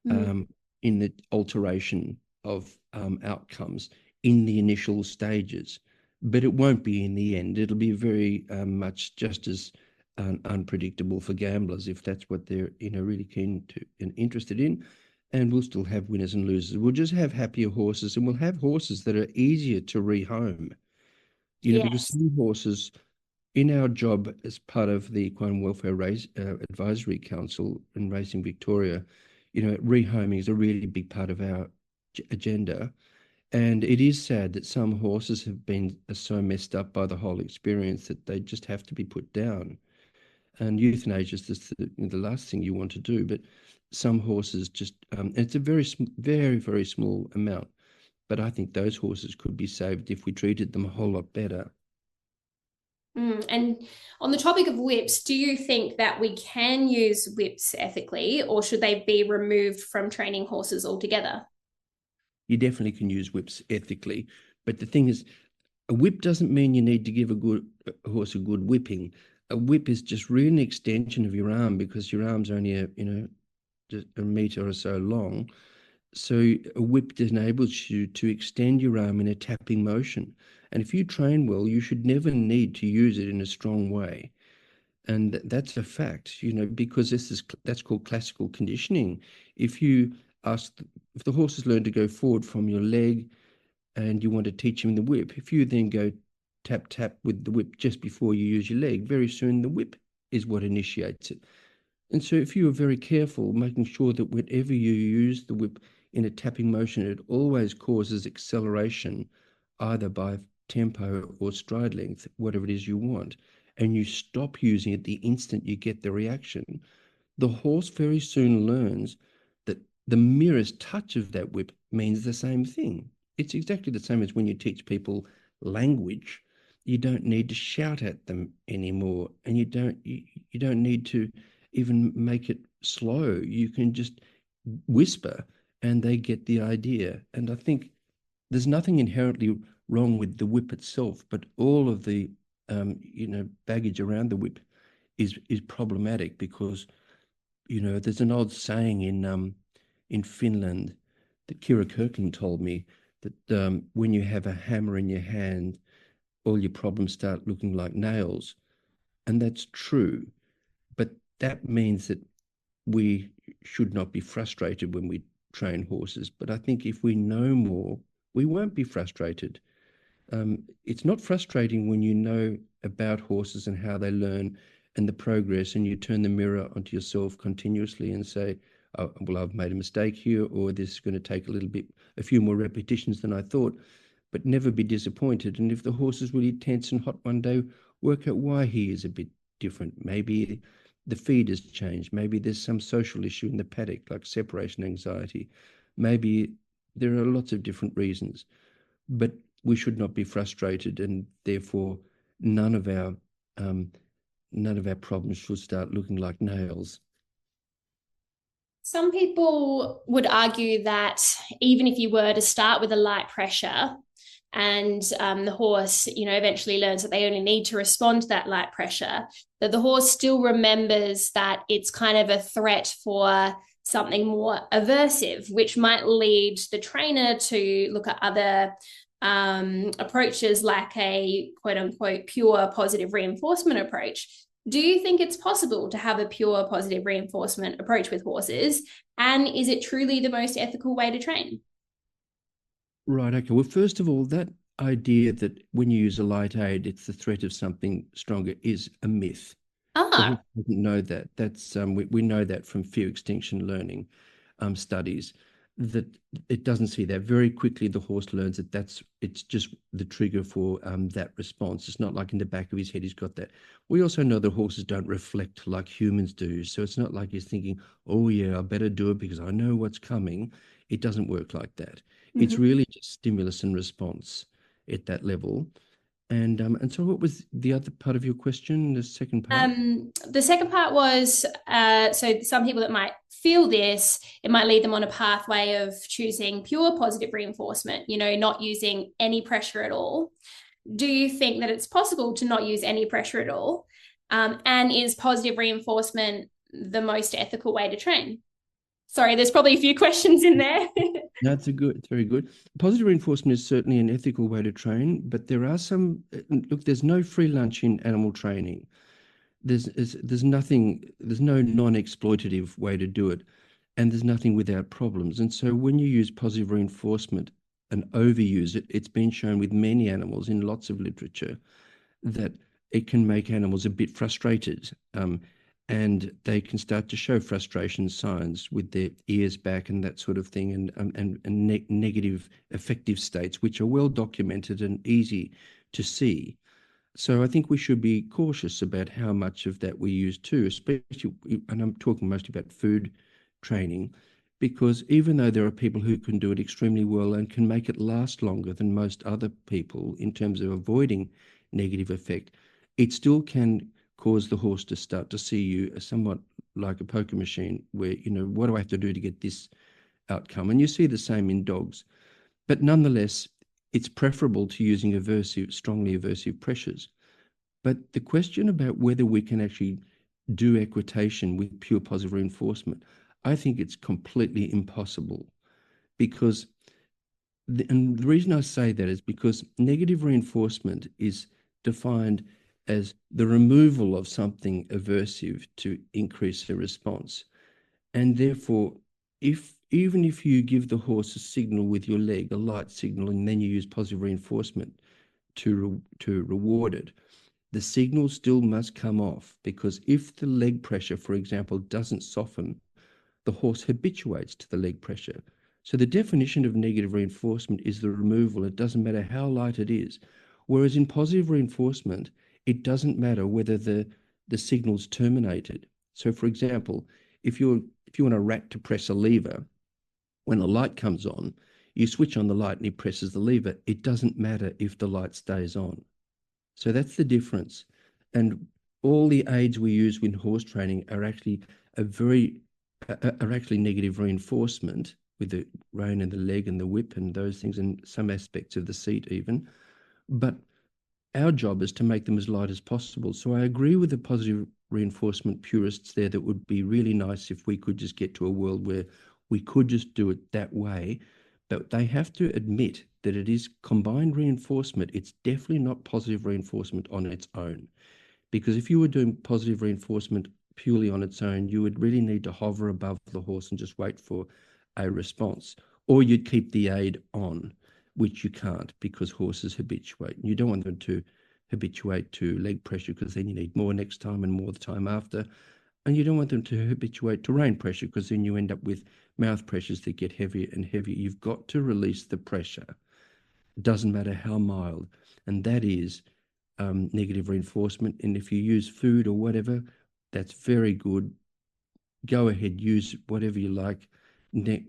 S1: Mm.
S2: in the alteration of outcomes in the initial stages, but it won't be in the end. It'll be very much just as unpredictable for gamblers if that's what they're really keen to and interested in. And we'll still have winners and losers. We'll just have happier horses, and we'll have horses that are easier to rehome. Because
S1: Yes.
S2: some horses in our job as part of the Equine Welfare Advisory Council in Racing Victoria, rehoming is a really big part of our agenda. And it is sad that some horses have been so messed up by the whole experience that they just have to be put down. And euthanasia is just the last thing you want to do. But some horses just, it's a very, very small amount. But I think those horses could be saved if we treated them a whole lot better.
S1: And on the topic of whips, do you think that we can use whips ethically, or should they be removed from training horses altogether?
S2: You definitely can use whips ethically. But the thing is, a whip doesn't mean you need to give a horse a good whipping. A whip is just really an extension of your arm because your arm's only just a meter or so long. So a whip enables you to extend your arm in a tapping motion. And if you train well, you should never need to use it in a strong way. And that's a fact, because that's called classical conditioning. If you if the horse has learned to go forward from your leg and you want to teach him the whip, if you then go tap, tap with the whip just before you use your leg, very soon the whip is what initiates it. And so if you are very careful, making sure that whenever you use the whip in a tapping motion, it always causes acceleration, either by tempo or stride length, whatever it is you want, and you stop using it the instant you get the reaction, the horse very soon learns that the merest touch of that whip means the same thing. It's exactly the same as when you teach people language. You don't need to shout at them anymore, and you don't need to even make it slow. You can just whisper and they get the idea. And I think there's nothing inherently wrong with the whip itself, but all of the baggage around the whip is problematic because there's an old saying in Finland that Kira Kirkland told me that when you have a hammer in your hand, all your problems start looking like nails, and that's true. But that means that we should not be frustrated when we train horses. But I think if we know more, we won't be frustrated. It's not frustrating when you know about horses and how they learn and the progress, and you turn the mirror onto yourself continuously and say, oh, well, I've made a mistake here, or this is going to take a few more repetitions than I thought, but never be disappointed. And if the horse is really tense and hot one day, work out why he is a bit different. Maybe the feed has changed. Maybe there's some social issue in the paddock, like separation anxiety. Maybe there are lots of different reasons, but we should not be frustrated, and therefore none of our problems should start looking like nails.
S1: Some people would argue that even if you were to start with a light pressure, and the horse, eventually learns that they only need to respond to that light pressure, that the horse still remembers that it's kind of a threat for something more aversive, which might lead the trainer to look at other approaches like a quote unquote pure positive reinforcement approach. Do you think it's possible to have a pure positive reinforcement approach with horses? And is it truly the most ethical way to train?
S2: Right. Okay. Well, first of all, that idea that when you use a light aid, it's the threat of something stronger is a myth. The horse
S1: Ah,
S2: doesn't know that. That's we know that from fear extinction learning studies, that it doesn't see that. Very quickly the horse learns that it's just the trigger for that response. It's not like in the back of his head he's got that. We also know that horses don't reflect like humans do. So it's not like he's thinking, oh yeah, I better do it because I know what's coming. It doesn't work like that. It's
S1: mhm.
S2: really just stimulus and response at that level. And so what was the other part of your question, the second part?
S1: The second part was so some people that might feel this, it might lead them on a pathway of choosing pure positive reinforcement, not using any pressure at all. Do you think that it's possible to not use any pressure at all? And is positive reinforcement the most ethical way to train? Sorry, there's probably a few questions in there.
S2: That's it's very good. Positive reinforcement is certainly an ethical way to train, but there are some, look, there's no free lunch in animal training. There's nothing, there's no non-exploitative way to do it, and there's nothing without problems. And so when you use positive reinforcement and overuse it, it's been shown with many animals in lots of literature that it can make animals a bit frustrated. And they can start to show frustration signs with their ears back and that sort of thing, and negative affective states, which are well documented and easy to see. So I think we should be cautious about how much of that we use too, especially, and I'm talking mostly about food training, because even though there are people who can do it extremely well and can make it last longer than most other people in terms of avoiding negative effect, it still can cause the horse to start to see you as somewhat like a poker machine where, what do I have to do to get this outcome? And you see the same in dogs. But nonetheless, it's preferable to using strongly aversive pressures. But the question about whether we can actually do equitation with pure positive reinforcement, I think it's completely impossible, because and the reason I say that is because negative reinforcement is defined as the removal of something aversive to increase the response. And therefore, even if you give the horse a signal with your leg, a light signal, and then you use positive reinforcement to reward it, the signal still must come off, because if the leg pressure, for example, doesn't soften, the horse habituates to the leg pressure. So the definition of negative reinforcement is the removal. It doesn't matter how light it is. Whereas in positive reinforcement, it doesn't matter whether the signal's terminated. So for example, if you want a rat to press a lever, when the light comes on, you switch on the light and he presses the lever. It doesn't matter if the light stays on. So that's the difference. And all the aids we use in horse training are actually negative reinforcement with the rein and the leg and the whip and those things, and some aspects of the seat even. But our job is to make them as light as possible. So I agree with the positive reinforcement purists there that would be really nice if we could just get to a world where we could just do it that way. But they have to admit that it is combined reinforcement. It's definitely not positive reinforcement on its own. Because if you were doing positive reinforcement purely on its own, you would really need to hover above the horse and just wait for a response. Or you'd keep the aid on, which you can't because horses habituate. You don't want them to habituate to leg pressure because then you need more next time and more the time after. And you don't want them to habituate to rein pressure because then you end up with mouth pressures that get heavier and heavier. You've got to release the pressure. It doesn't matter how mild. And that is negative reinforcement. And if you use food or whatever, that's very good. Go ahead, use whatever you like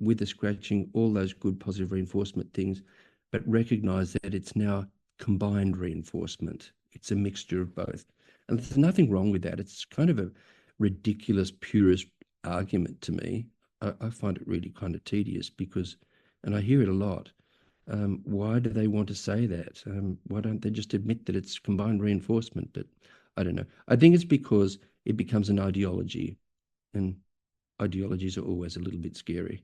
S2: with the scratching, all those good positive reinforcement things, but recognize that it's now combined reinforcement. It's a mixture of both. And there's nothing wrong with that. It's kind of a ridiculous purist argument to me. I find it really kind of tedious because, and I hear it a lot, Why do they want to say that? Why don't they just admit that it's combined reinforcement? But I don't know. I think it's because it becomes an ideology, and ideologies are always a little bit scary.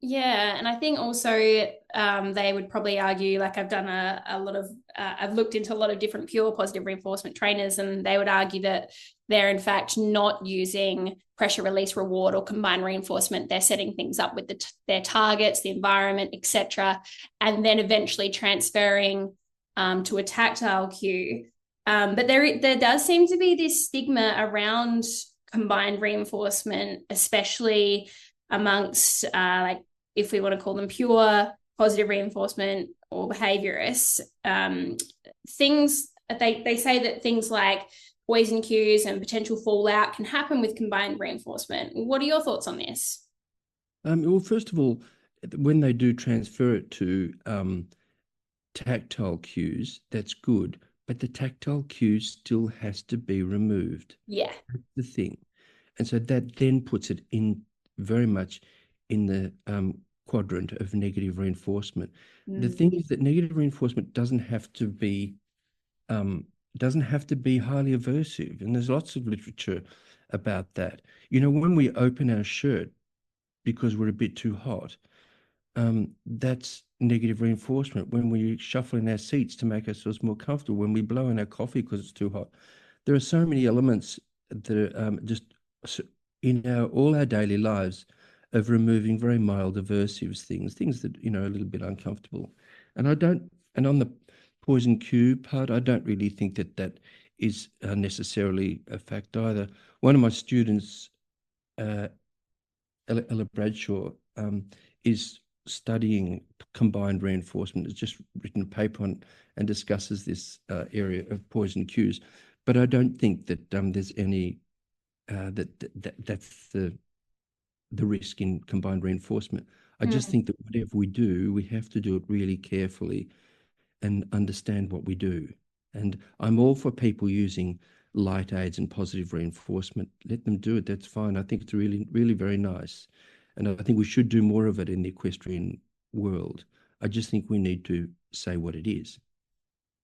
S1: Yeah, and I think also they would probably argue, like I've done a lot of, I've looked into a lot of different pure positive reinforcement trainers, and they would argue that they're in fact not using pressure release reward or combined reinforcement. They're setting things up with their targets, the environment, etc., and then eventually transferring to a tactile cue. But there does seem to be this stigma around combined reinforcement, especially amongst like if we want to call them pure positive reinforcement or behaviorists, things they say that things like poison cues and potential fallout can happen with combined reinforcement. What are your thoughts on this?
S2: Well, first of all, when they do transfer it to tactile cues, that's good, but the tactile cue still has to be removed.
S1: Yeah.
S2: That's the thing. And so that then puts it in very much in the quadrant of negative reinforcement. The thing is that negative reinforcement doesn't have to be highly aversive, and there's lots of literature about that. You know, when we open our shirt because we're a bit too hot, that's negative reinforcement. When we shuffle in our seats to make ourselves more comfortable, when we blow in our coffee because it's too hot, there are so many elements that are just in all our daily lives of removing very mild aversive things that, you know, are a little bit uncomfortable. And and on the poison cue part, I don't really think that that is necessarily a fact either. One of my students, Ella Bradshaw, is studying combined reinforcement. Has just written a paper on and discusses this area of poison cues. But I don't think that there's any that's the risk in combined reinforcement. I just think that whatever we do, we have to do it really carefully and understand what we do. And I'm all for people using light aids and positive reinforcement. Let them do it. That's fine. I think it's really, really very nice. And I think we should do more of it in the equestrian world. I just think we need to say what it is.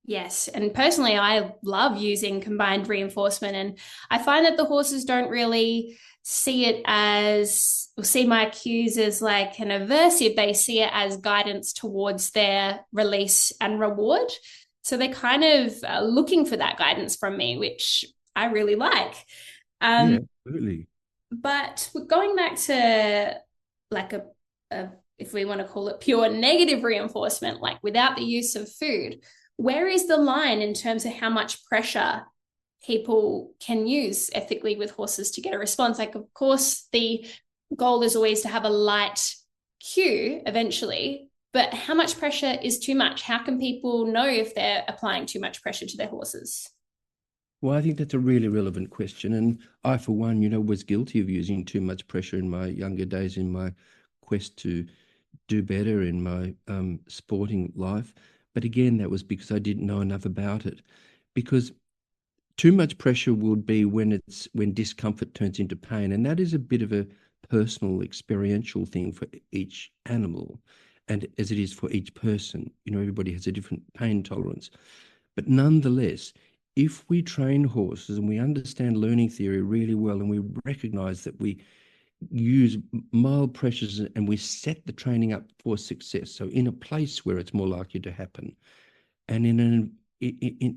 S1: Yes, and personally, I love using combined reinforcement, and I find that the horses don't really see it as or see my cues as like an aversive. They see it as guidance towards their release and reward. So they're kind of looking for that guidance from me, which I really like.
S2: Yeah,
S1: Um,
S2: absolutely.
S1: but going back to like a if we want to call it pure negative reinforcement, like without the use of food, where is the line in terms of how much pressure people can use ethically with horses to get a response? Like, of course, the goal is always to have a light cue eventually, but how much pressure is too much? How can people know if they're applying too much pressure to their horses?
S2: Well, I think that's a really relevant question. And I, for one, you know, was guilty of using too much pressure in my younger days in my quest to do better in my sporting life. But again, that was because I didn't know enough about it. Because too much pressure would be when discomfort turns into pain, and that is a bit of a personal, experiential thing for each animal, and as it is for each person. You know, everybody has a different pain tolerance. But nonetheless, if we train horses and we understand learning theory really well, and we recognize that we use mild pressures and we set the training up for success. So in a place where it's more likely to happen, and in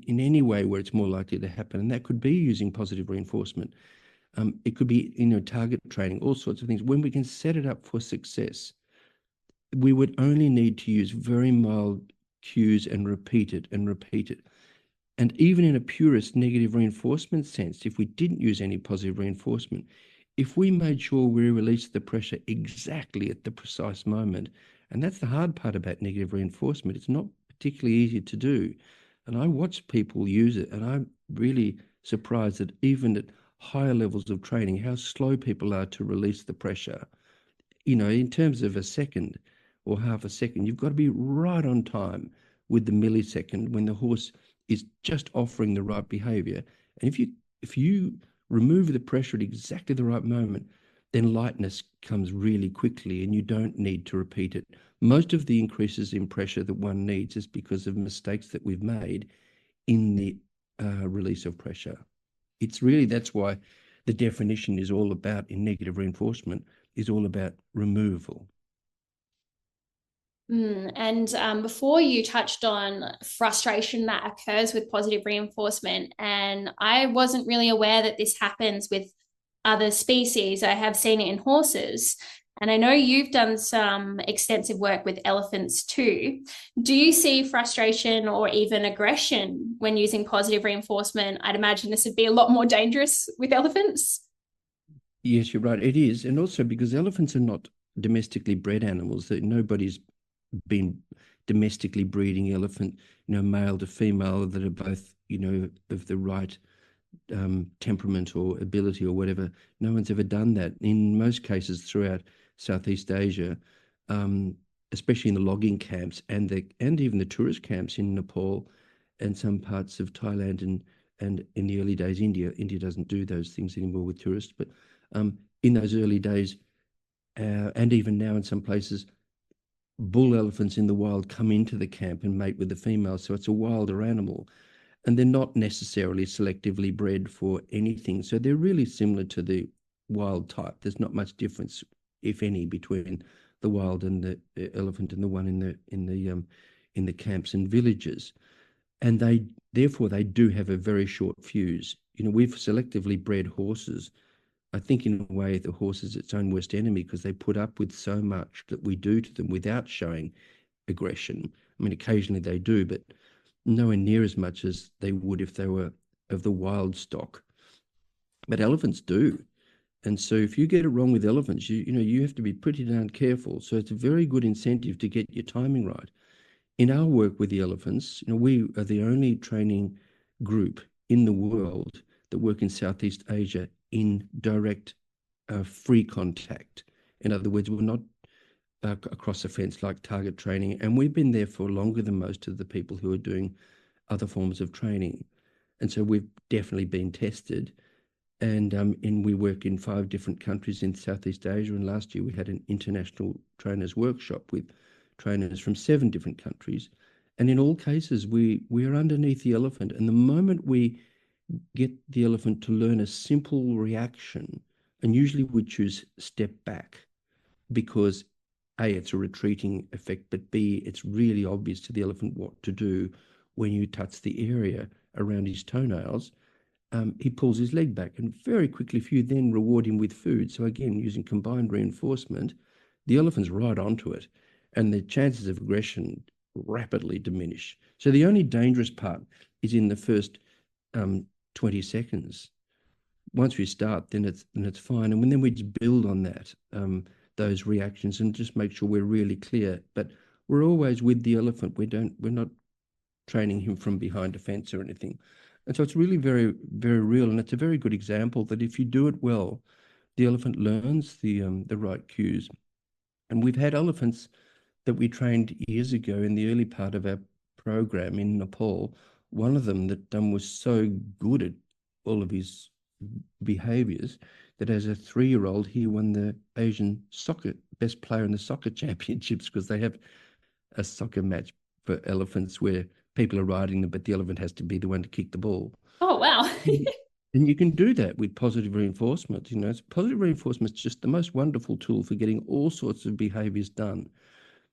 S2: any way where it's more likely to happen, and that could be using positive reinforcement. It could be, you know, target training, all sorts of things. When we can set it up for success, we would only need to use very mild cues and repeat it and repeat it. And even in a purist negative reinforcement sense, if we didn't use any positive reinforcement, if we made sure we released the pressure exactly at the precise moment, and that's the hard part about negative reinforcement, it's not particularly easy to do. And I watch people use it, and I'm really surprised that even at higher levels of training, how slow people are to release the pressure. You know, in terms of a second or half a second, you've got to be right on time with the millisecond when the horse is just offering the right behavior. And if you remove the pressure at exactly the right moment, then lightness comes really quickly and you don't need to repeat it Most of the increases in pressure that one needs is because of mistakes that we've made in the release of pressure. It's really, that's why the definition is all about, in negative reinforcement, is all about removal.
S1: And before you touched on frustration that occurs with positive reinforcement, and I wasn't really aware that this happens with other species. I have seen it in horses, and I know you've done some extensive work with elephants too. Do you see frustration or even aggression when using positive reinforcement? I'd imagine this would be a lot more dangerous with elephants.
S2: Yes, you're right. It is. And also because elephants are not domestically bred animals, that nobody's been domestically breeding elephant, male to female, that are both, of the right temperament or ability or whatever. No one's ever done that. In most cases throughout Southeast Asia, especially in the logging camps and even the tourist camps in Nepal and some parts of Thailand and in the early days, India. India doesn't do those things anymore with tourists, but in those early days, and even now in some places, bull elephants in the wild come into the camp and mate with the females. So it's a wilder animal. And they're not necessarily selectively bred for anything. So they're really similar to the wild type. There's not much difference, if any, between the wild and the elephant and the one in the camps and villages. And therefore they do have a very short fuse. We've selectively bred horses. I think in a way the horse is its own worst enemy because they put up with so much that we do to them without showing aggression. I mean, occasionally they do, but nowhere near as much as they would if they were of the wild stock. But elephants do. And so if you get it wrong with elephants, you have to be pretty darn careful. So it's a very good incentive to get your timing right. In our work with the elephants, we are the only training group in the world that work in Southeast Asia in direct free contact. In other words, we're not across a fence like target training, and we've been there for longer than most of the people who are doing other forms of training. And so we've definitely been tested. And we work in 5 different countries in Southeast Asia. And last year we had an international trainers workshop with trainers from 7 different countries. And in all cases, we are underneath the elephant. And the moment we get the elephant to learn a simple reaction, and usually we choose step back because A, it's a retreating effect, but B, it's really obvious to the elephant what to do when you touch the area around his toenails. He pulls his leg back, and very quickly, if you then reward him with food, so again, using combined reinforcement, the elephant's right onto it, and the chances of aggression rapidly diminish. So the only dangerous part is in the first 20 seconds. Once we start, then it's fine, and then we just build on that, those reactions, and just make sure we're really clear. But we're always with the elephant. We're not training him from behind a fence or anything. And so it's really very, very real. And it's a very good example that if you do it well, the elephant learns the right cues. And we've had elephants that we trained years ago in the early part of our program in Nepal. One of them that was so good at all of his behaviors that as a 3-year-old, he won the Asian soccer best player in the soccer championships, because they have a soccer match for elephants where people are riding them, but the elephant has to be the one to kick the ball.
S1: Oh, wow.
S2: And you can do that with positive reinforcement. Positive reinforcement is just the most wonderful tool for getting all sorts of behaviors done.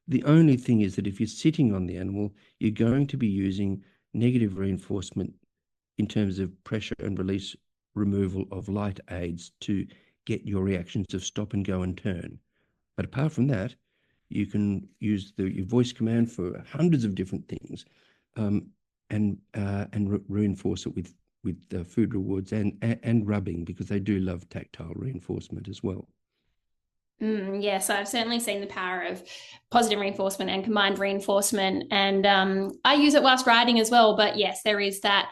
S2: The only thing is that if you're sitting on the animal, you're going to be using negative reinforcement in terms of pressure and release removal of light aids to get your reactions of stop and go and turn. But apart from that, you can use your voice command for hundreds of different things, and reinforce it with food rewards and rubbing, because they do love tactile reinforcement as well.
S1: Yes, I've certainly seen the power of positive reinforcement and combined reinforcement, and I use it whilst riding as well. But yes, there is that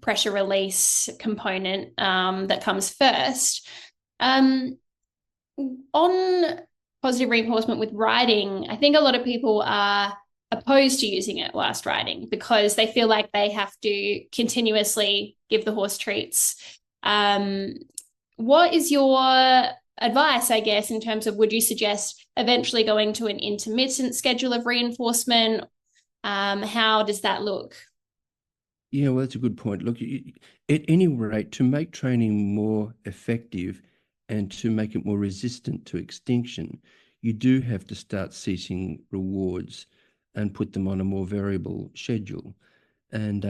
S1: pressure release component that comes first. On positive reinforcement with riding, I think a lot of people are opposed to using it whilst riding because they feel like they have to continuously give the horse treats. What is your advice, I guess, in terms of would you suggest eventually going to an intermittent schedule of reinforcement? How does that look?
S2: Yeah, well, that's a good point. Look, at any rate, to make training more effective and to make it more resistant to extinction, you do have to start ceasing rewards and put them on a more variable schedule. And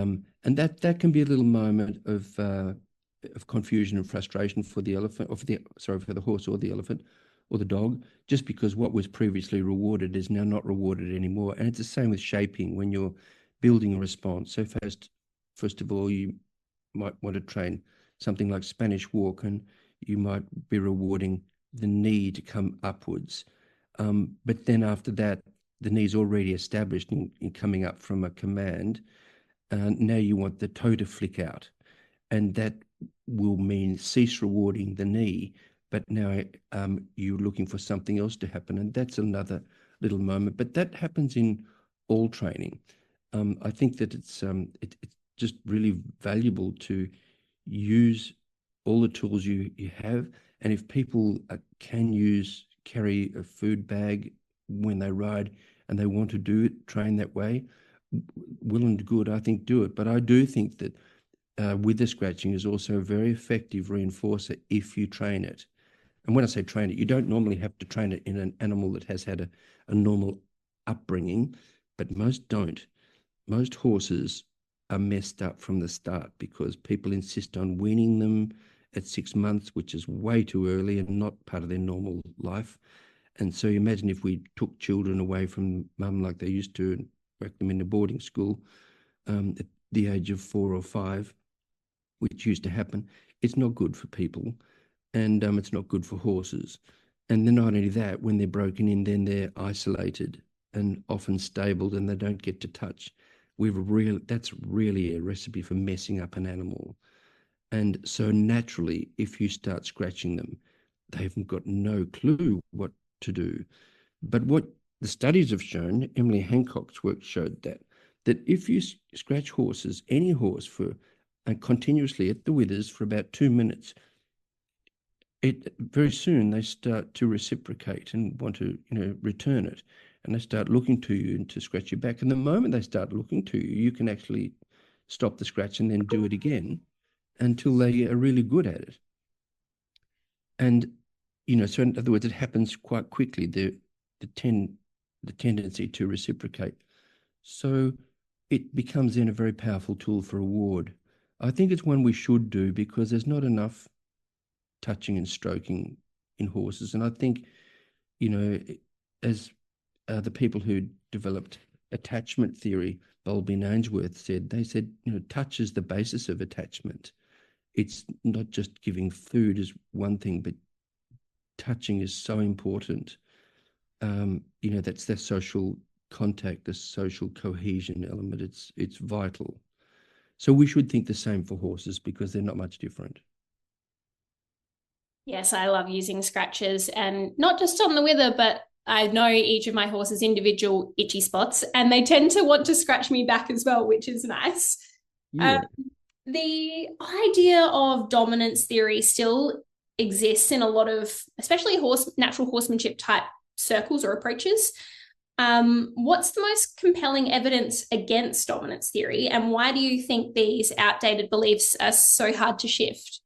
S2: that can be a little moment of confusion and frustration for the elephant, or for the horse or the elephant or the dog, just because what was previously rewarded is now not rewarded anymore. And it's the same with shaping when you're building a response. So first of all, you might want to train something like Spanish walk, and you might be rewarding the knee to come upwards. But then after that, the knee's already established in coming up from a command. Now you want the toe to flick out, and that will mean cease rewarding the knee, but now you're looking for something else to happen, and that's another little moment. But that happens in all training. I think that it's just really valuable to use all the tools you have, and if people can carry a food bag when they ride and they want to train that way, well and good, I think do it. But I do think that with the scratching is also a very effective reinforcer if you train it. And when I say train it, you don't normally have to train it in an animal that has had a normal upbringing, but most don't. Most horses are messed up from the start because people insist on weaning them at 6 months, which is way too early and not part of their normal life. And so you imagine if we took children away from mum like they used to and worked them into boarding school at the age of 4 or 5, which used to happen, it's not good for people, and it's not good for horses. And then not only that, when they're broken in, then they're isolated and often stabled and they don't get to touch. That's really a recipe for messing up an animal. And so naturally, if you start scratching them, they've got no clue what to do. But what the studies have shown, Emily Hancock's work showed that if you scratch horses, any horse continuously at the withers for about 2 minutes, very soon they start to reciprocate and want to return it, and they start looking to you and to scratch your back. And the moment they start looking to you, you can actually stop the scratch and then do it again until they are really good at it. And so in other words, it happens quite quickly, the tendency to reciprocate. So it becomes then a very powerful tool for reward. I think it's one we should do because there's not enough touching and stroking in horses. And I think, as the people who developed attachment theory, Bowlby and Ainsworth said, touch is the basis of attachment. It's not just giving food is one thing, but touching is so important. That's the social contact, the social cohesion element. It's vital. So we should think the same for horses because they're not much different.
S1: Yes, I love using scratches, and not just on the wither, but I know each of my horses' individual itchy spots, and they tend to want to scratch me back as well, which is nice.
S2: Yeah.
S1: The idea of dominance theory still exists in a lot of, especially natural horsemanship type circles or approaches. What's the most compelling evidence against dominance theory, and why do you think these outdated beliefs are so hard to shift?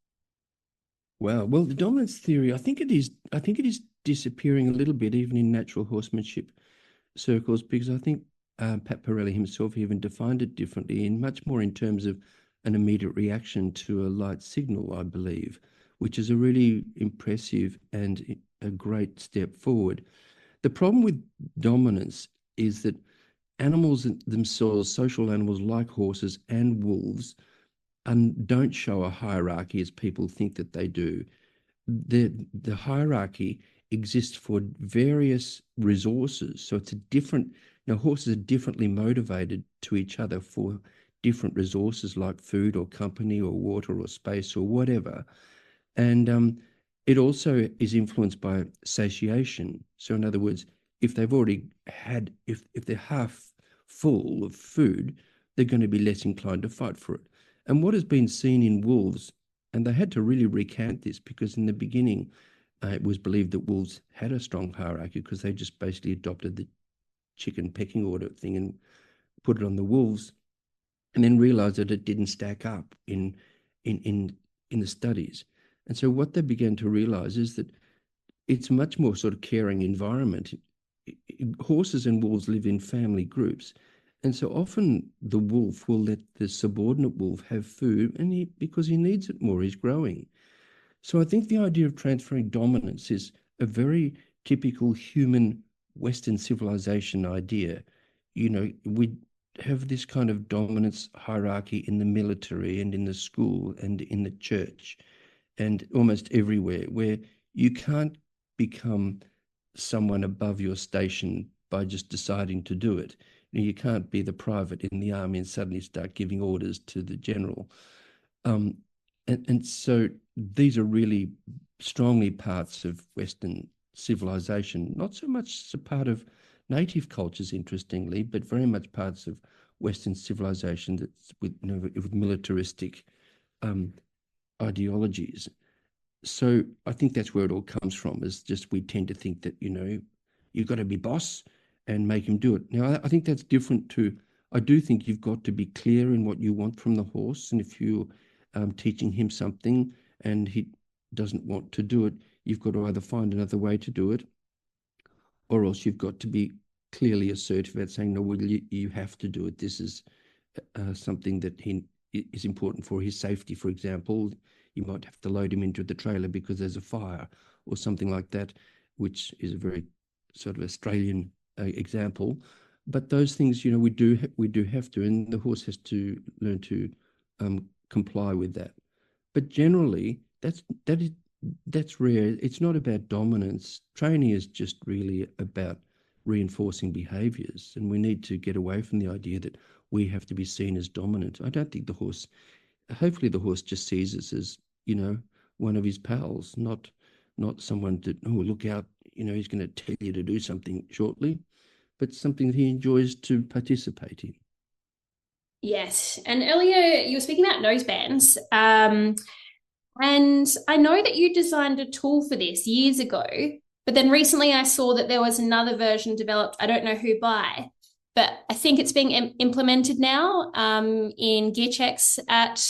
S2: Wow. Well, the dominance theory, I think it is disappearing a little bit, even in natural horsemanship circles, because I think Pat Pirelli himself even defined it differently, much more in terms of an immediate reaction to a light signal, I believe, which is a really impressive and a great step forward. The problem with dominance is that animals themselves, social animals like horses and wolves, and don't show a hierarchy as people think that they do. The hierarchy exists for various resources. So it's horses are differently motivated to each other for different resources like food or company or water or space or whatever. And it also is influenced by satiation. So in other words, if they're half full of food, they're going to be less inclined to fight for it. And what has been seen in wolves, and they had to really recant this because in the beginning, it was believed that wolves had a strong hierarchy because they just basically adopted the chicken pecking order thing and put it on the wolves, and then realized that it didn't stack up in the studies. And so what they began to realize is that it's a much more sort of caring environment. Horses and wolves live in family groups. And so often the wolf will let the subordinate wolf have food because he needs it more, he's growing. So I think the idea of transferring dominance is a very typical human Western civilization idea. We have this kind of dominance hierarchy in the military and in the school and in the church and almost everywhere, where you can't become someone above your station by just deciding to do it. You can't be the private in the army and suddenly start giving orders to the general. And so these are really strongly parts of Western civilization, not so much a part of native cultures, interestingly, but very much parts of Western civilization that's with militaristic ideologies. So I think that's where it all comes from, is just we tend to think that, you've got to be boss and make him do it. Now, I think that's different to, I do think you've got to be clear in what you want from the horse. And if you're teaching him something and he doesn't want to do it, you've got to either find another way to do it, or else you've got to be clearly assertive at saying, no, well, you have to do it. This is something that is important for his safety, for example. You might have to load him into the trailer because there's a fire or something like that, which is a very sort of Australian example. But those things, we do have to, and the horse has to learn to comply with that. But generally, that's rare. It's not about dominance. Training is just really about reinforcing behaviours, and we need to get away from the idea that we have to be seen as dominant. I don't think hopefully the horse just sees us as, one of his pals, not someone that, oh, look out, he's going to tell you to do something shortly, but something that he enjoys to participate in.
S1: Yes. And earlier you were speaking about nosebands. And I know that you designed a tool for this years ago, but then recently I saw that there was another version developed. I don't know who by, but I think it's being implemented now in gear checks at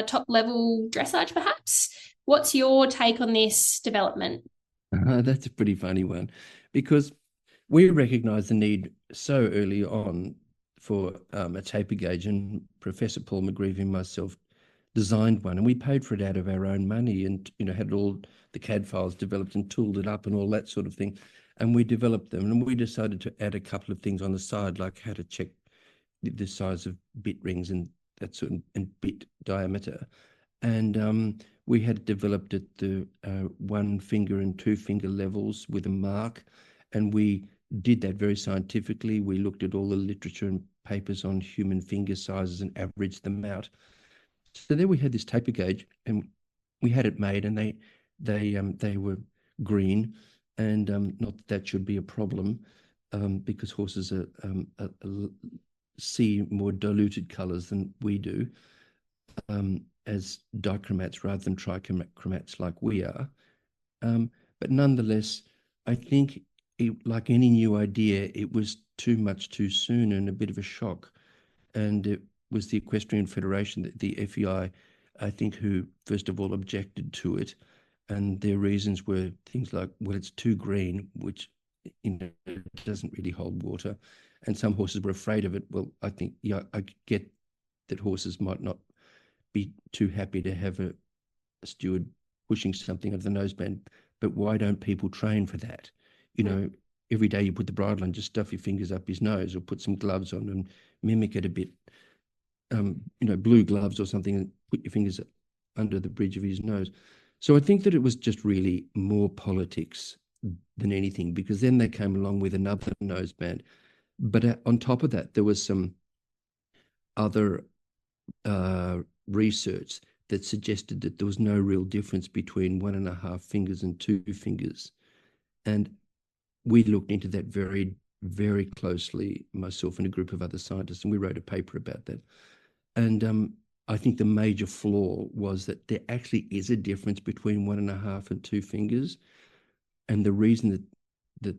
S1: top level dressage, perhaps. What's your take on this development?
S2: That's a pretty funny one, because we recognised the need so early on for a taper gauge, and Professor Paul McGreevy and myself designed one, and we paid for it out of our own money, and had all the CAD files developed and tooled it up and all that sort of thing. And we developed them, and we decided to add a couple of things on the side, like how to check the size of bit rings and that sort of, and bit diameter. And we had developed at the 1 finger and 2 finger levels with a mark, and we did that very scientifically. We looked at all the literature and papers on human finger sizes and averaged them out. So there we had this taper gauge, and we had it made, and they were green, and not that should be a problem, because horses see more diluted colours than we do, as dichromats rather than trichromats like we are. But nonetheless, I think like any new idea, it was too much too soon and a bit of a shock. And it was the Equestrian Federation, the FEI, I think, who first of all objected to it. And their reasons were things like, well, it's too green, which doesn't really hold water. And some horses were afraid of it. Well, I think, yeah, I get that horses might not be too happy to have a steward pushing something under the noseband, but why don't people train for that? Every day you put the bridle on, just stuff your fingers up his nose, or put some gloves on and mimic it a bit. Blue gloves or something, and put your fingers under the bridge of his nose. So I think that it was just really more politics than anything, because then they came along with another noseband. But on top of that, there was some other research that suggested that there was no real difference between 1.5 fingers and 2 fingers. And we looked into that very, very closely, myself and a group of other scientists, and we wrote a paper about that. And I think the major flaw was that there actually is a difference between 1.5 and 2 fingers, And the reason that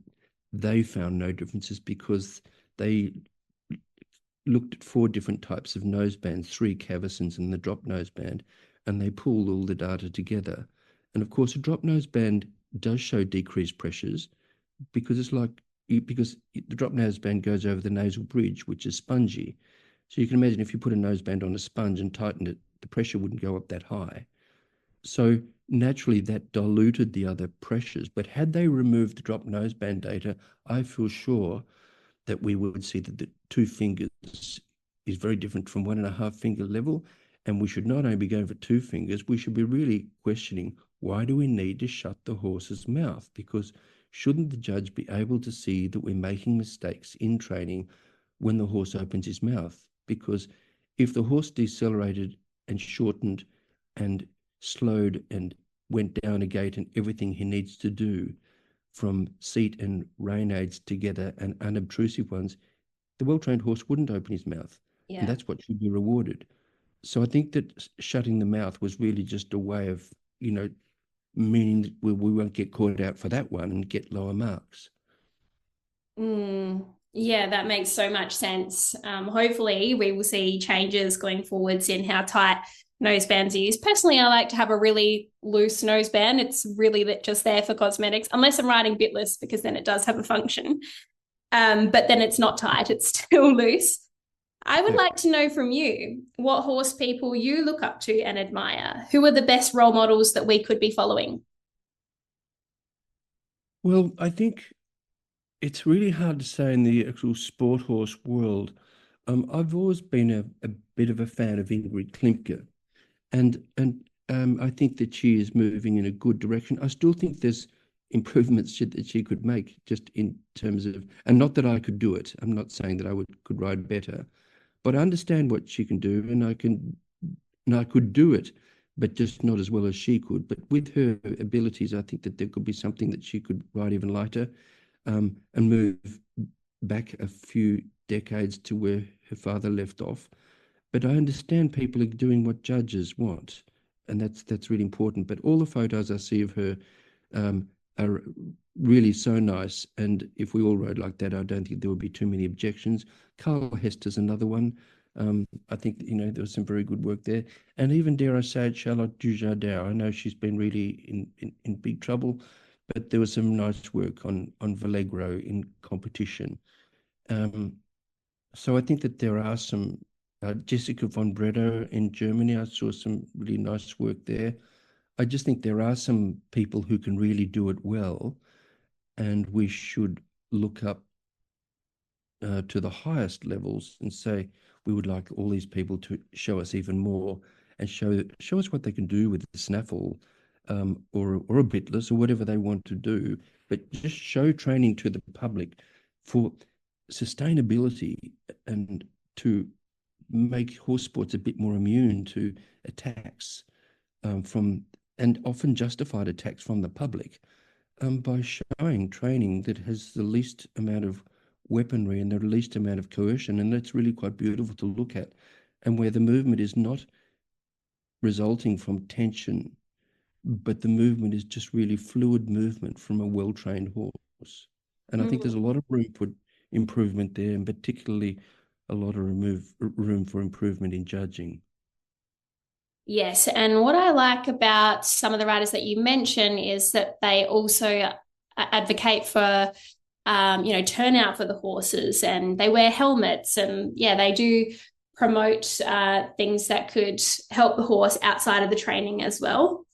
S2: they found no difference is because they looked at 4 different types of nosebands, 3 cavesons and the drop noseband, and they pulled all the data together. And of course, a drop noseband does show decreased pressures because because the drop noseband goes over the nasal bridge, which is spongy. So you can imagine if you put a noseband on a sponge and tightened it, the pressure wouldn't go up that high. So naturally that diluted the other pressures. But had they removed the drop noseband data, I feel sure that we would see that the 2 fingers is very different from 1.5 finger level. And we should not only be going for 2 fingers, we should be really questioning, why do we need to shut the horse's mouth? Because shouldn't the judge be able to see that we're making mistakes in training when the horse opens his mouth? Because if the horse decelerated and shortened and slowed and went down a gate and everything he needs to do, from seat and rein aids together and unobtrusive ones, the well-trained horse wouldn't open his mouth.
S1: Yeah.
S2: And that's what should be rewarded. So I think that shutting the mouth was really just a way of, meaning that we won't get caught out for that one and get lower marks.
S1: Yeah, that makes so much sense. Hopefully, we will see changes going forwards in how tight nosebands are used. Personally, I like to have a really loose noseband. It's really just there for cosmetics, unless I'm riding bitless, because then it does have a function. But then it's not tight, it's still loose. I would like to know from you what horse people you look up to and admire. Who are the best role models that we could be following?
S2: Well, I think it's really hard to say in the actual sport horse world. I've always been a bit of a fan of Ingrid Klimke, and I think that she is moving in a good direction. I still think there's improvements that she could make, just in terms of, and not that I could do it. I'm not saying that I could ride better, but I understand what she can do, and I could do it, but just not as well as she could. But with her abilities, I think that there could be something that she could ride even lighter, and move back a few decades to where her father left off. But I understand people are doing what judges want, and that's really important. But all the photos I see of her are really so nice. And if we all rode like that, I don't think there would be too many objections. Carl Hester's another one. I think, there was some very good work there. And even, dare I say it, Charlotte Dujardin. I know she's been really in big trouble, but there was some nice work on Valegro in competition. So I think that there are some, Jessica von Bredow in Germany, I saw some really nice work there. I just think there are some people who can really do it well, and we should look up to the highest levels and say we would like all these people to show us even more, and show us what they can do with the snaffle, or a bitless, or whatever they want to do, but just show training to the public for sustainability, and to make horse sports a bit more immune to attacks, and often justified attacks from the public, by showing training that has the least amount of weaponry and the least amount of coercion. And that's really quite beautiful to look at, and where the movement is not resulting from tension, but the movement is just really fluid movement from a well-trained horse. And I think there's a lot of room for improvement there, and particularly a lot of room for improvement in judging.
S1: Yes, and what I like about some of the writers that you mention is that they also advocate for, turnout for the horses, and they wear helmets, and yeah, they do promote things that could help the horse outside of the training as well.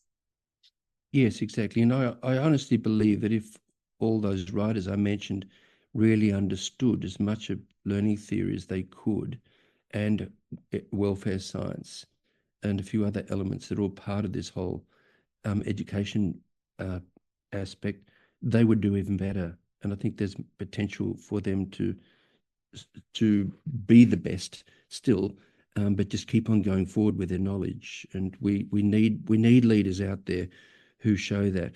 S2: Yes, exactly. And I honestly believe that if all those writers I mentioned really understood as much of learning theory as they could, and welfare science, and a few other elements that are all part of this whole education aspect, they would do even better. And I think there's potential for them to be the best still, but just keep on going forward with their knowledge. And we need leaders out there who show that.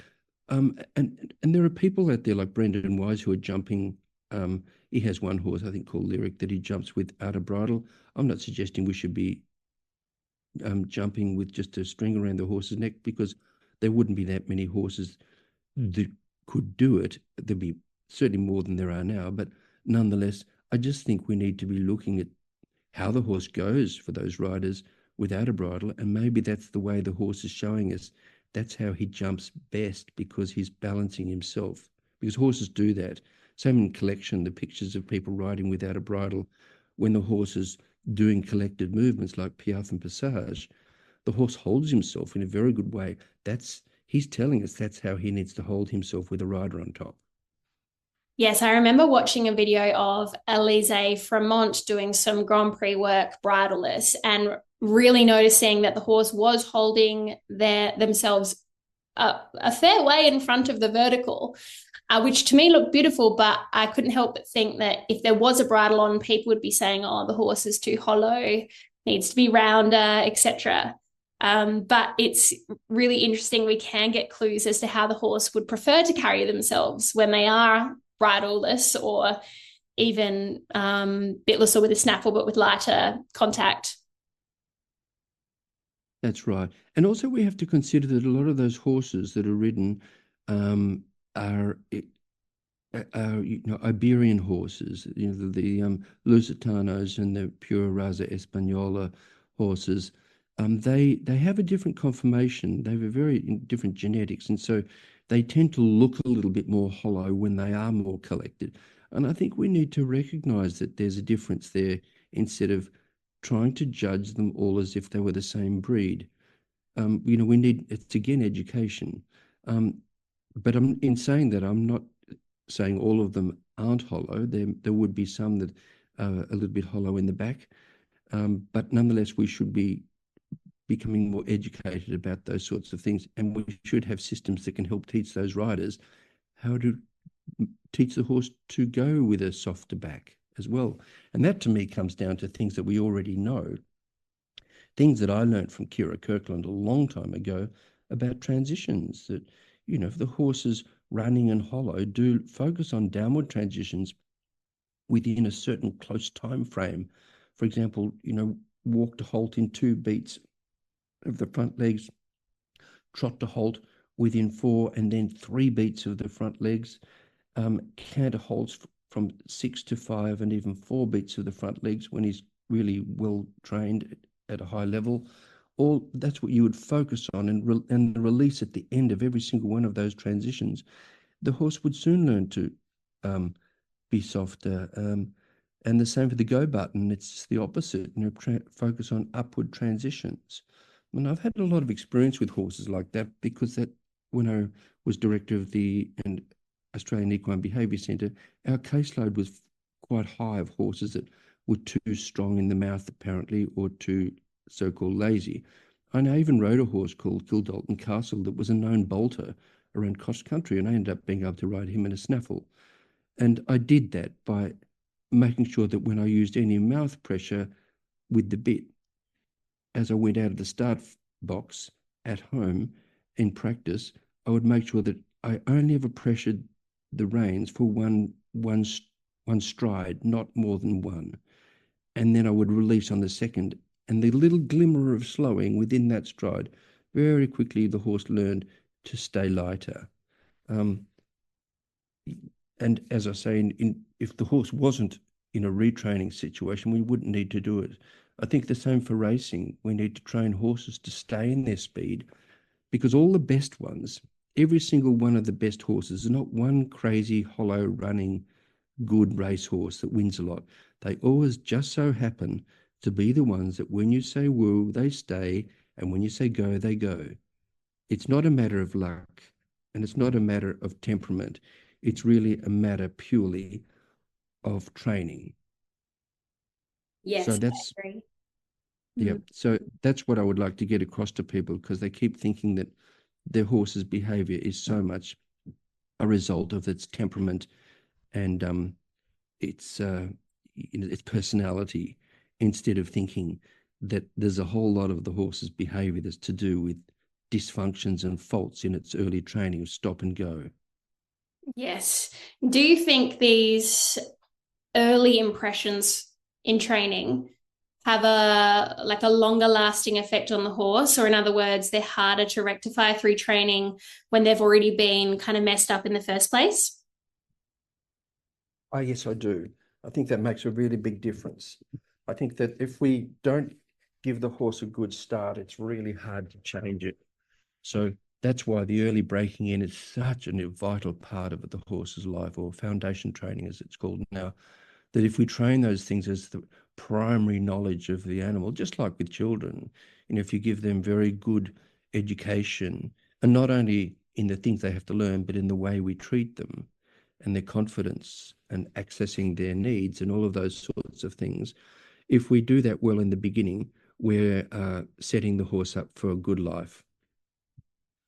S2: And there are people out there like Brendan Wise who are jumping. He has one horse, I think, called Lyric, that he jumps without a bridle. I'm not suggesting we should be jumping with just a string around the horse's neck, because there wouldn't be that many horses that could do it, there'd be certainly more than there are now, but nonetheless, I just think we need to be looking at how the horse goes for those riders without a bridle, and maybe that's the way the horse is showing us. That's how he jumps best, because he's balancing himself. Because horses do that. Same in collection, the pictures of people riding without a bridle, when the horse is doing collected movements like piaffe and passage, the horse holds himself in a very good way. He's telling us that's how he needs to hold himself with a rider on top.
S1: Yes, I remember watching a video of Elise Fremont doing some Grand Prix work bridleless and really noticing that the horse was holding themselves a fair way in front of the vertical, which to me looked beautiful, but I couldn't help but think that if there was a bridle on, people would be saying, oh, the horse is too hollow, needs to be rounder, etc. But it's really interesting. We can get clues as to how the horse would prefer to carry themselves when they are bridleless, or even bitless or with a snaffle, but with lighter contact.
S2: That's right. And also we have to consider that a lot of those horses that are ridden um, are, Iberian horses, the Lusitanos and the pure Raza Española horses. They have a different conformation. They have a very different genetics, and so they tend to look a little bit more hollow when they are more collected. And I think we need to recognise that there's a difference there, instead of trying to judge them all as if they were the same breed. We need, it's again education. But in saying that, I'm not saying all of them aren't hollow. There would be some that are a little bit hollow in the back, but nonetheless, we should be becoming more educated about those sorts of things, and we should have systems that can help teach those riders how to teach the horse to go with a softer back as well. And that to me comes down to things that we already know, things that I learned from Kira Kirkland a long time ago about transitions, that, if the horse is running and hollow, do focus on downward transitions within a certain close time frame. For example, walk to halt in 2 beats of the front legs, trot to halt within 4, and then 3 beats of the front legs, canter holds from 6 to 5, and even 4 beats of the front legs when he's really well trained at a high level. All that's what you would focus on, and the release at the end of every single one of those transitions. The horse would soon learn to be softer. And the same for the go button. It's the opposite. Focus on upward transitions. I've had a lot of experience with horses like that, because when I was director of the Australian Equine Behaviour Centre, our caseload was quite high of horses that were too strong in the mouth, apparently, or too so-called lazy. I even rode a horse called Kildalton Castle that was a known bolter around cross country, and I ended up being able to ride him in a snaffle. And I did that by making sure that when I used any mouth pressure with the bit, as I went out of the start box at home in practice, I would make sure that I only ever pressured the reins for one stride, not more than one. And then I would release on the second. And the little glimmer of slowing within that stride, very quickly the horse learned to stay lighter. And as I say, if the horse wasn't in a retraining situation, we wouldn't need to do it. I think the same for racing. We need to train horses to stay in their speed, because all the best ones, every single one of the best horses, is not one crazy, hollow, running, good racehorse that wins a lot. They always just so happen to be the ones that when you say woo, they stay, and when you say go, they go. It's not a matter of luck, and it's not a matter of temperament. It's really a matter purely of training.
S1: Yes,
S2: So
S1: I agree.
S2: yeah. So that's what I would like to get across to people, because they keep thinking that their horse's behavior is so much a result of its temperament and its its personality, instead of thinking that there's a whole lot of the horse's behavior that's to do with dysfunctions and faults in its early training of stop and go.
S1: Yes. Do you think these early impressions in training have a longer lasting effect on the horse, or in other words, they're harder to rectify through training when they've already been kind of messed up in the first place?
S2: Oh, yes, I do. I think that makes a really big difference. I think that if we don't give the horse a good start, it's really hard to change it. So that's why the early breaking in is such a vital part of the horse's life, or foundation training, as it's called now. That if we train those things as the primary knowledge of the animal, just like with children, if you give them very good education, and not only in the things they have to learn, but in the way we treat them and their confidence and accessing their needs and all of those sorts of things, if we do that well in the beginning, we're setting the horse up for a good life.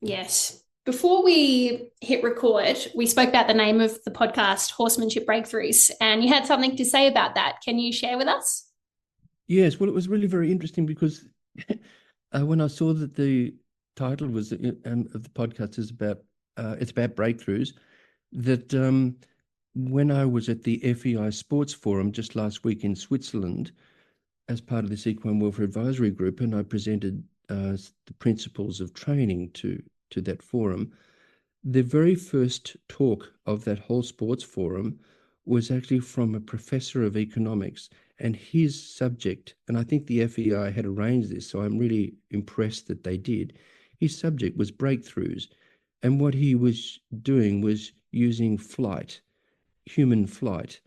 S1: Yes. Before we hit record, we spoke about the name of the podcast, Horsemanship Breakthroughs, and you had something to say about that. Can you share with us?
S2: Yes, well, it was really very interesting because when I saw that the title was of the podcast is about it's about breakthroughs, that when I was at the FEI Sports Forum just last week in Switzerland as part of this Equine Welfare Advisory Group, and I presented the principles of training to that forum, the very first talk of that whole sports forum was actually from a professor of economics, and his subject, and I think the FEI had arranged this, so I'm really impressed that they did. His subject was breakthroughs, and what he was doing was using flight, human flight,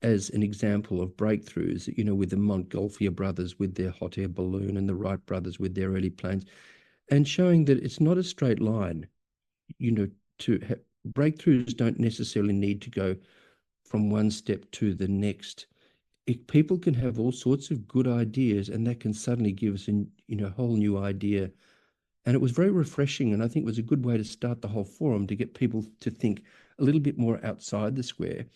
S2: as an example of breakthroughs, with the Montgolfier brothers with their hot air balloon and the Wright brothers with their early planes, and showing that it's not a straight line. Breakthroughs don't necessarily need to go from one step to the next. People can have all sorts of good ideas, and that can suddenly give us a whole new idea. And it was very refreshing, and I think it was a good way to start the whole forum, to get people to think a little bit more outside the square.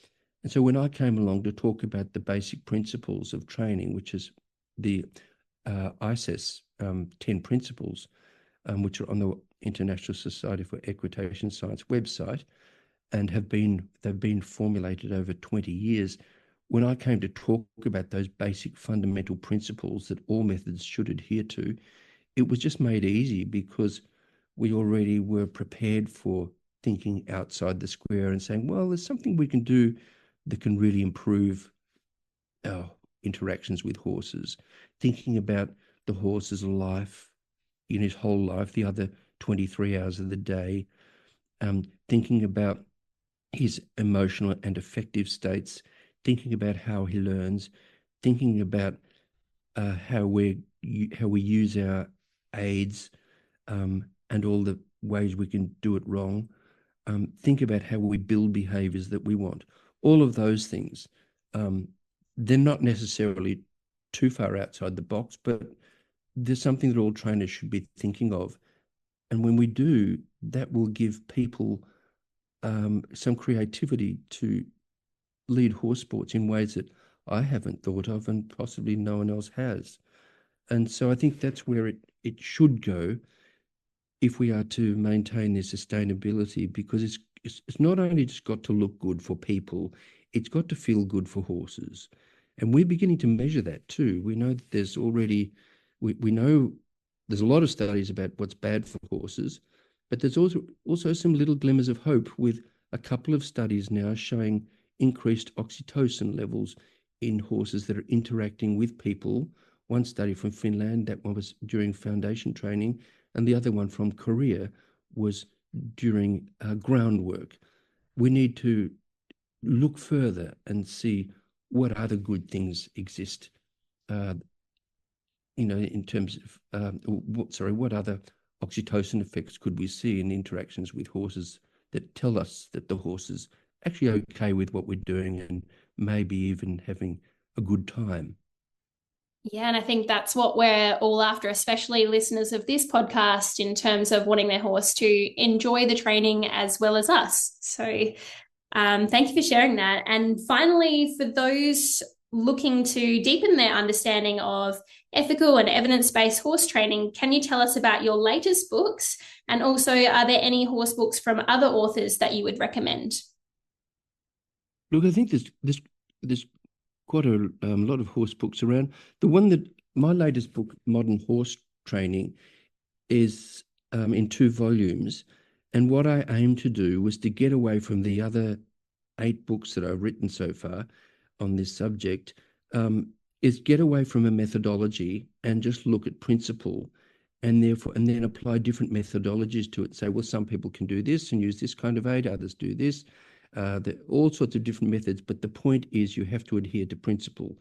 S2: And so when I came along to talk about the basic principles of training, which is the ICES 10 principles, which are on the International Society for Equitation Science website, and they've been formulated over 20 years. When I came to talk about those basic fundamental principles that all methods should adhere to, it was just made easy because we already were prepared for thinking outside the square and saying, well, there's something we can do that can really improve our interactions with horses, thinking about the horse's life, in his whole life, the other 23 hours of the day, thinking about his emotional and affective states, thinking about how he learns, thinking about how we use our aids, and all the ways we can do it wrong. Think about how we build behaviors that we want. All of those things, they're not necessarily too far outside the box, but there's something that all trainers should be thinking of. And when we do, that will give people some creativity to lead horse sports in ways that I haven't thought of, and possibly no one else has. And so I think that's where it should go if we are to maintain their sustainability, because it's not only just got to look good for people, it's got to feel good for horses. And we're beginning to measure that too. We know that there's already, we know there's a lot of studies about what's bad for horses, but there's also some little glimmers of hope, with a couple of studies now showing increased oxytocin levels in horses that are interacting with people. One study from Finland, that one was during foundation training, and the other one from Korea was during groundwork. We need to look further and see what other good things exist, in terms of what other oxytocin effects could we see in interactions with horses that tell us that the horse is actually okay with what we're doing and maybe even having a good time.
S1: Yeah, and I think that's what we're all after, especially listeners of this podcast, in terms of wanting their horse to enjoy the training as well as us. So thank you for sharing that. And finally, for those looking to deepen their understanding of ethical and evidence-based horse training, can you tell us about your latest books? And also, are there any horse books from other authors that you would recommend?
S2: Look, I think there's quite a lot of horse books around. The one that my latest book, Modern Horse Training, is in 2 volumes. And what I aim to do was to get away from the other 8 books that I've written so far on this subject, is get away from a methodology and just look at principle, and then apply different methodologies to it. Say, well, some people can do this and use this kind of aid, others do this. All sorts of different methods, but the point is you have to adhere to principle.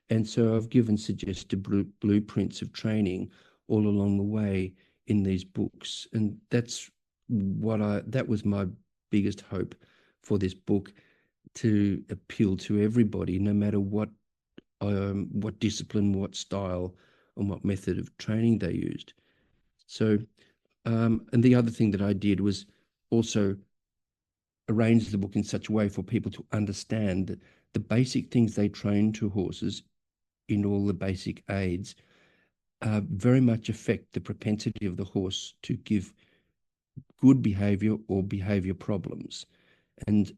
S2: And so I've given suggested blueprints of training all along the way in these books. And that was my biggest hope for this book, to appeal to everybody, no matter what discipline, what style, and what method of training they used. So, and the other thing that I did was also arrange the book in such a way for people to understand that the basic things they train to horses in all the basic aids very much affect the propensity of the horse to give good behavior or behavior problems. And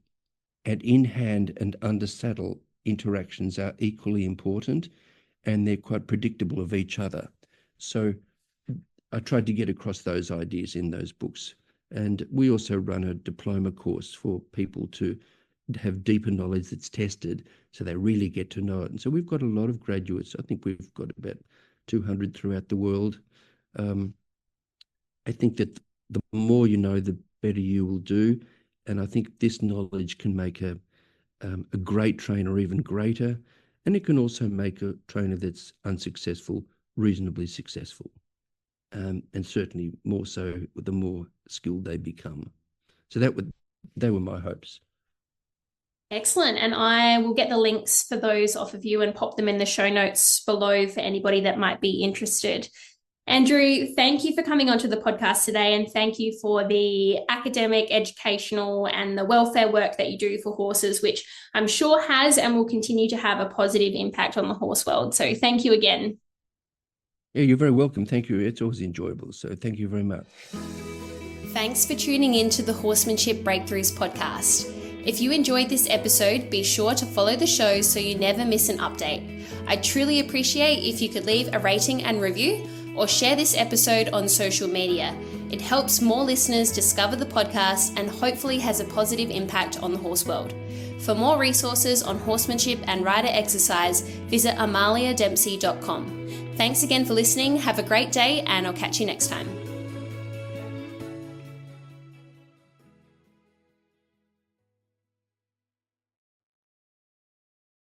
S2: in-hand and under-saddle interactions are equally important, and they're quite predictable of each other. So I tried to get across those ideas in those books. And we also run a diploma course for people to have deeper knowledge that's tested, so they really get to know it. And so we've got a lot of graduates. I think we've got about 200 throughout the world. I think that the more you know, the better you will do. And I think this knowledge can make a great trainer even greater. And it can also make a trainer that's unsuccessful reasonably successful. And certainly more so the more skilled they become. So they were my hopes.
S1: Excellent. And I will get the links for those off of you and pop them in the show notes below for anybody that might be interested. Andrew, thank you for coming onto the podcast today, and thank you for the academic, educational, and the welfare work that you do for horses, which I'm sure has and will continue to have a positive impact on the horse world. So thank you again.
S2: Yeah, you're very welcome. Thank you. It's always enjoyable. So thank you very much.
S1: Thanks for tuning in to the Horsemanship Breakthroughs podcast. If you enjoyed this episode, be sure to follow the show so you never miss an update. I'd truly appreciate if you could leave a rating and review, or share this episode on social media. It helps more listeners discover the podcast and hopefully has a positive impact on the horse world. For more resources on horsemanship and rider exercise, visit amaliadempsey.com. Thanks again for listening. Have a great day, and I'll catch you next time.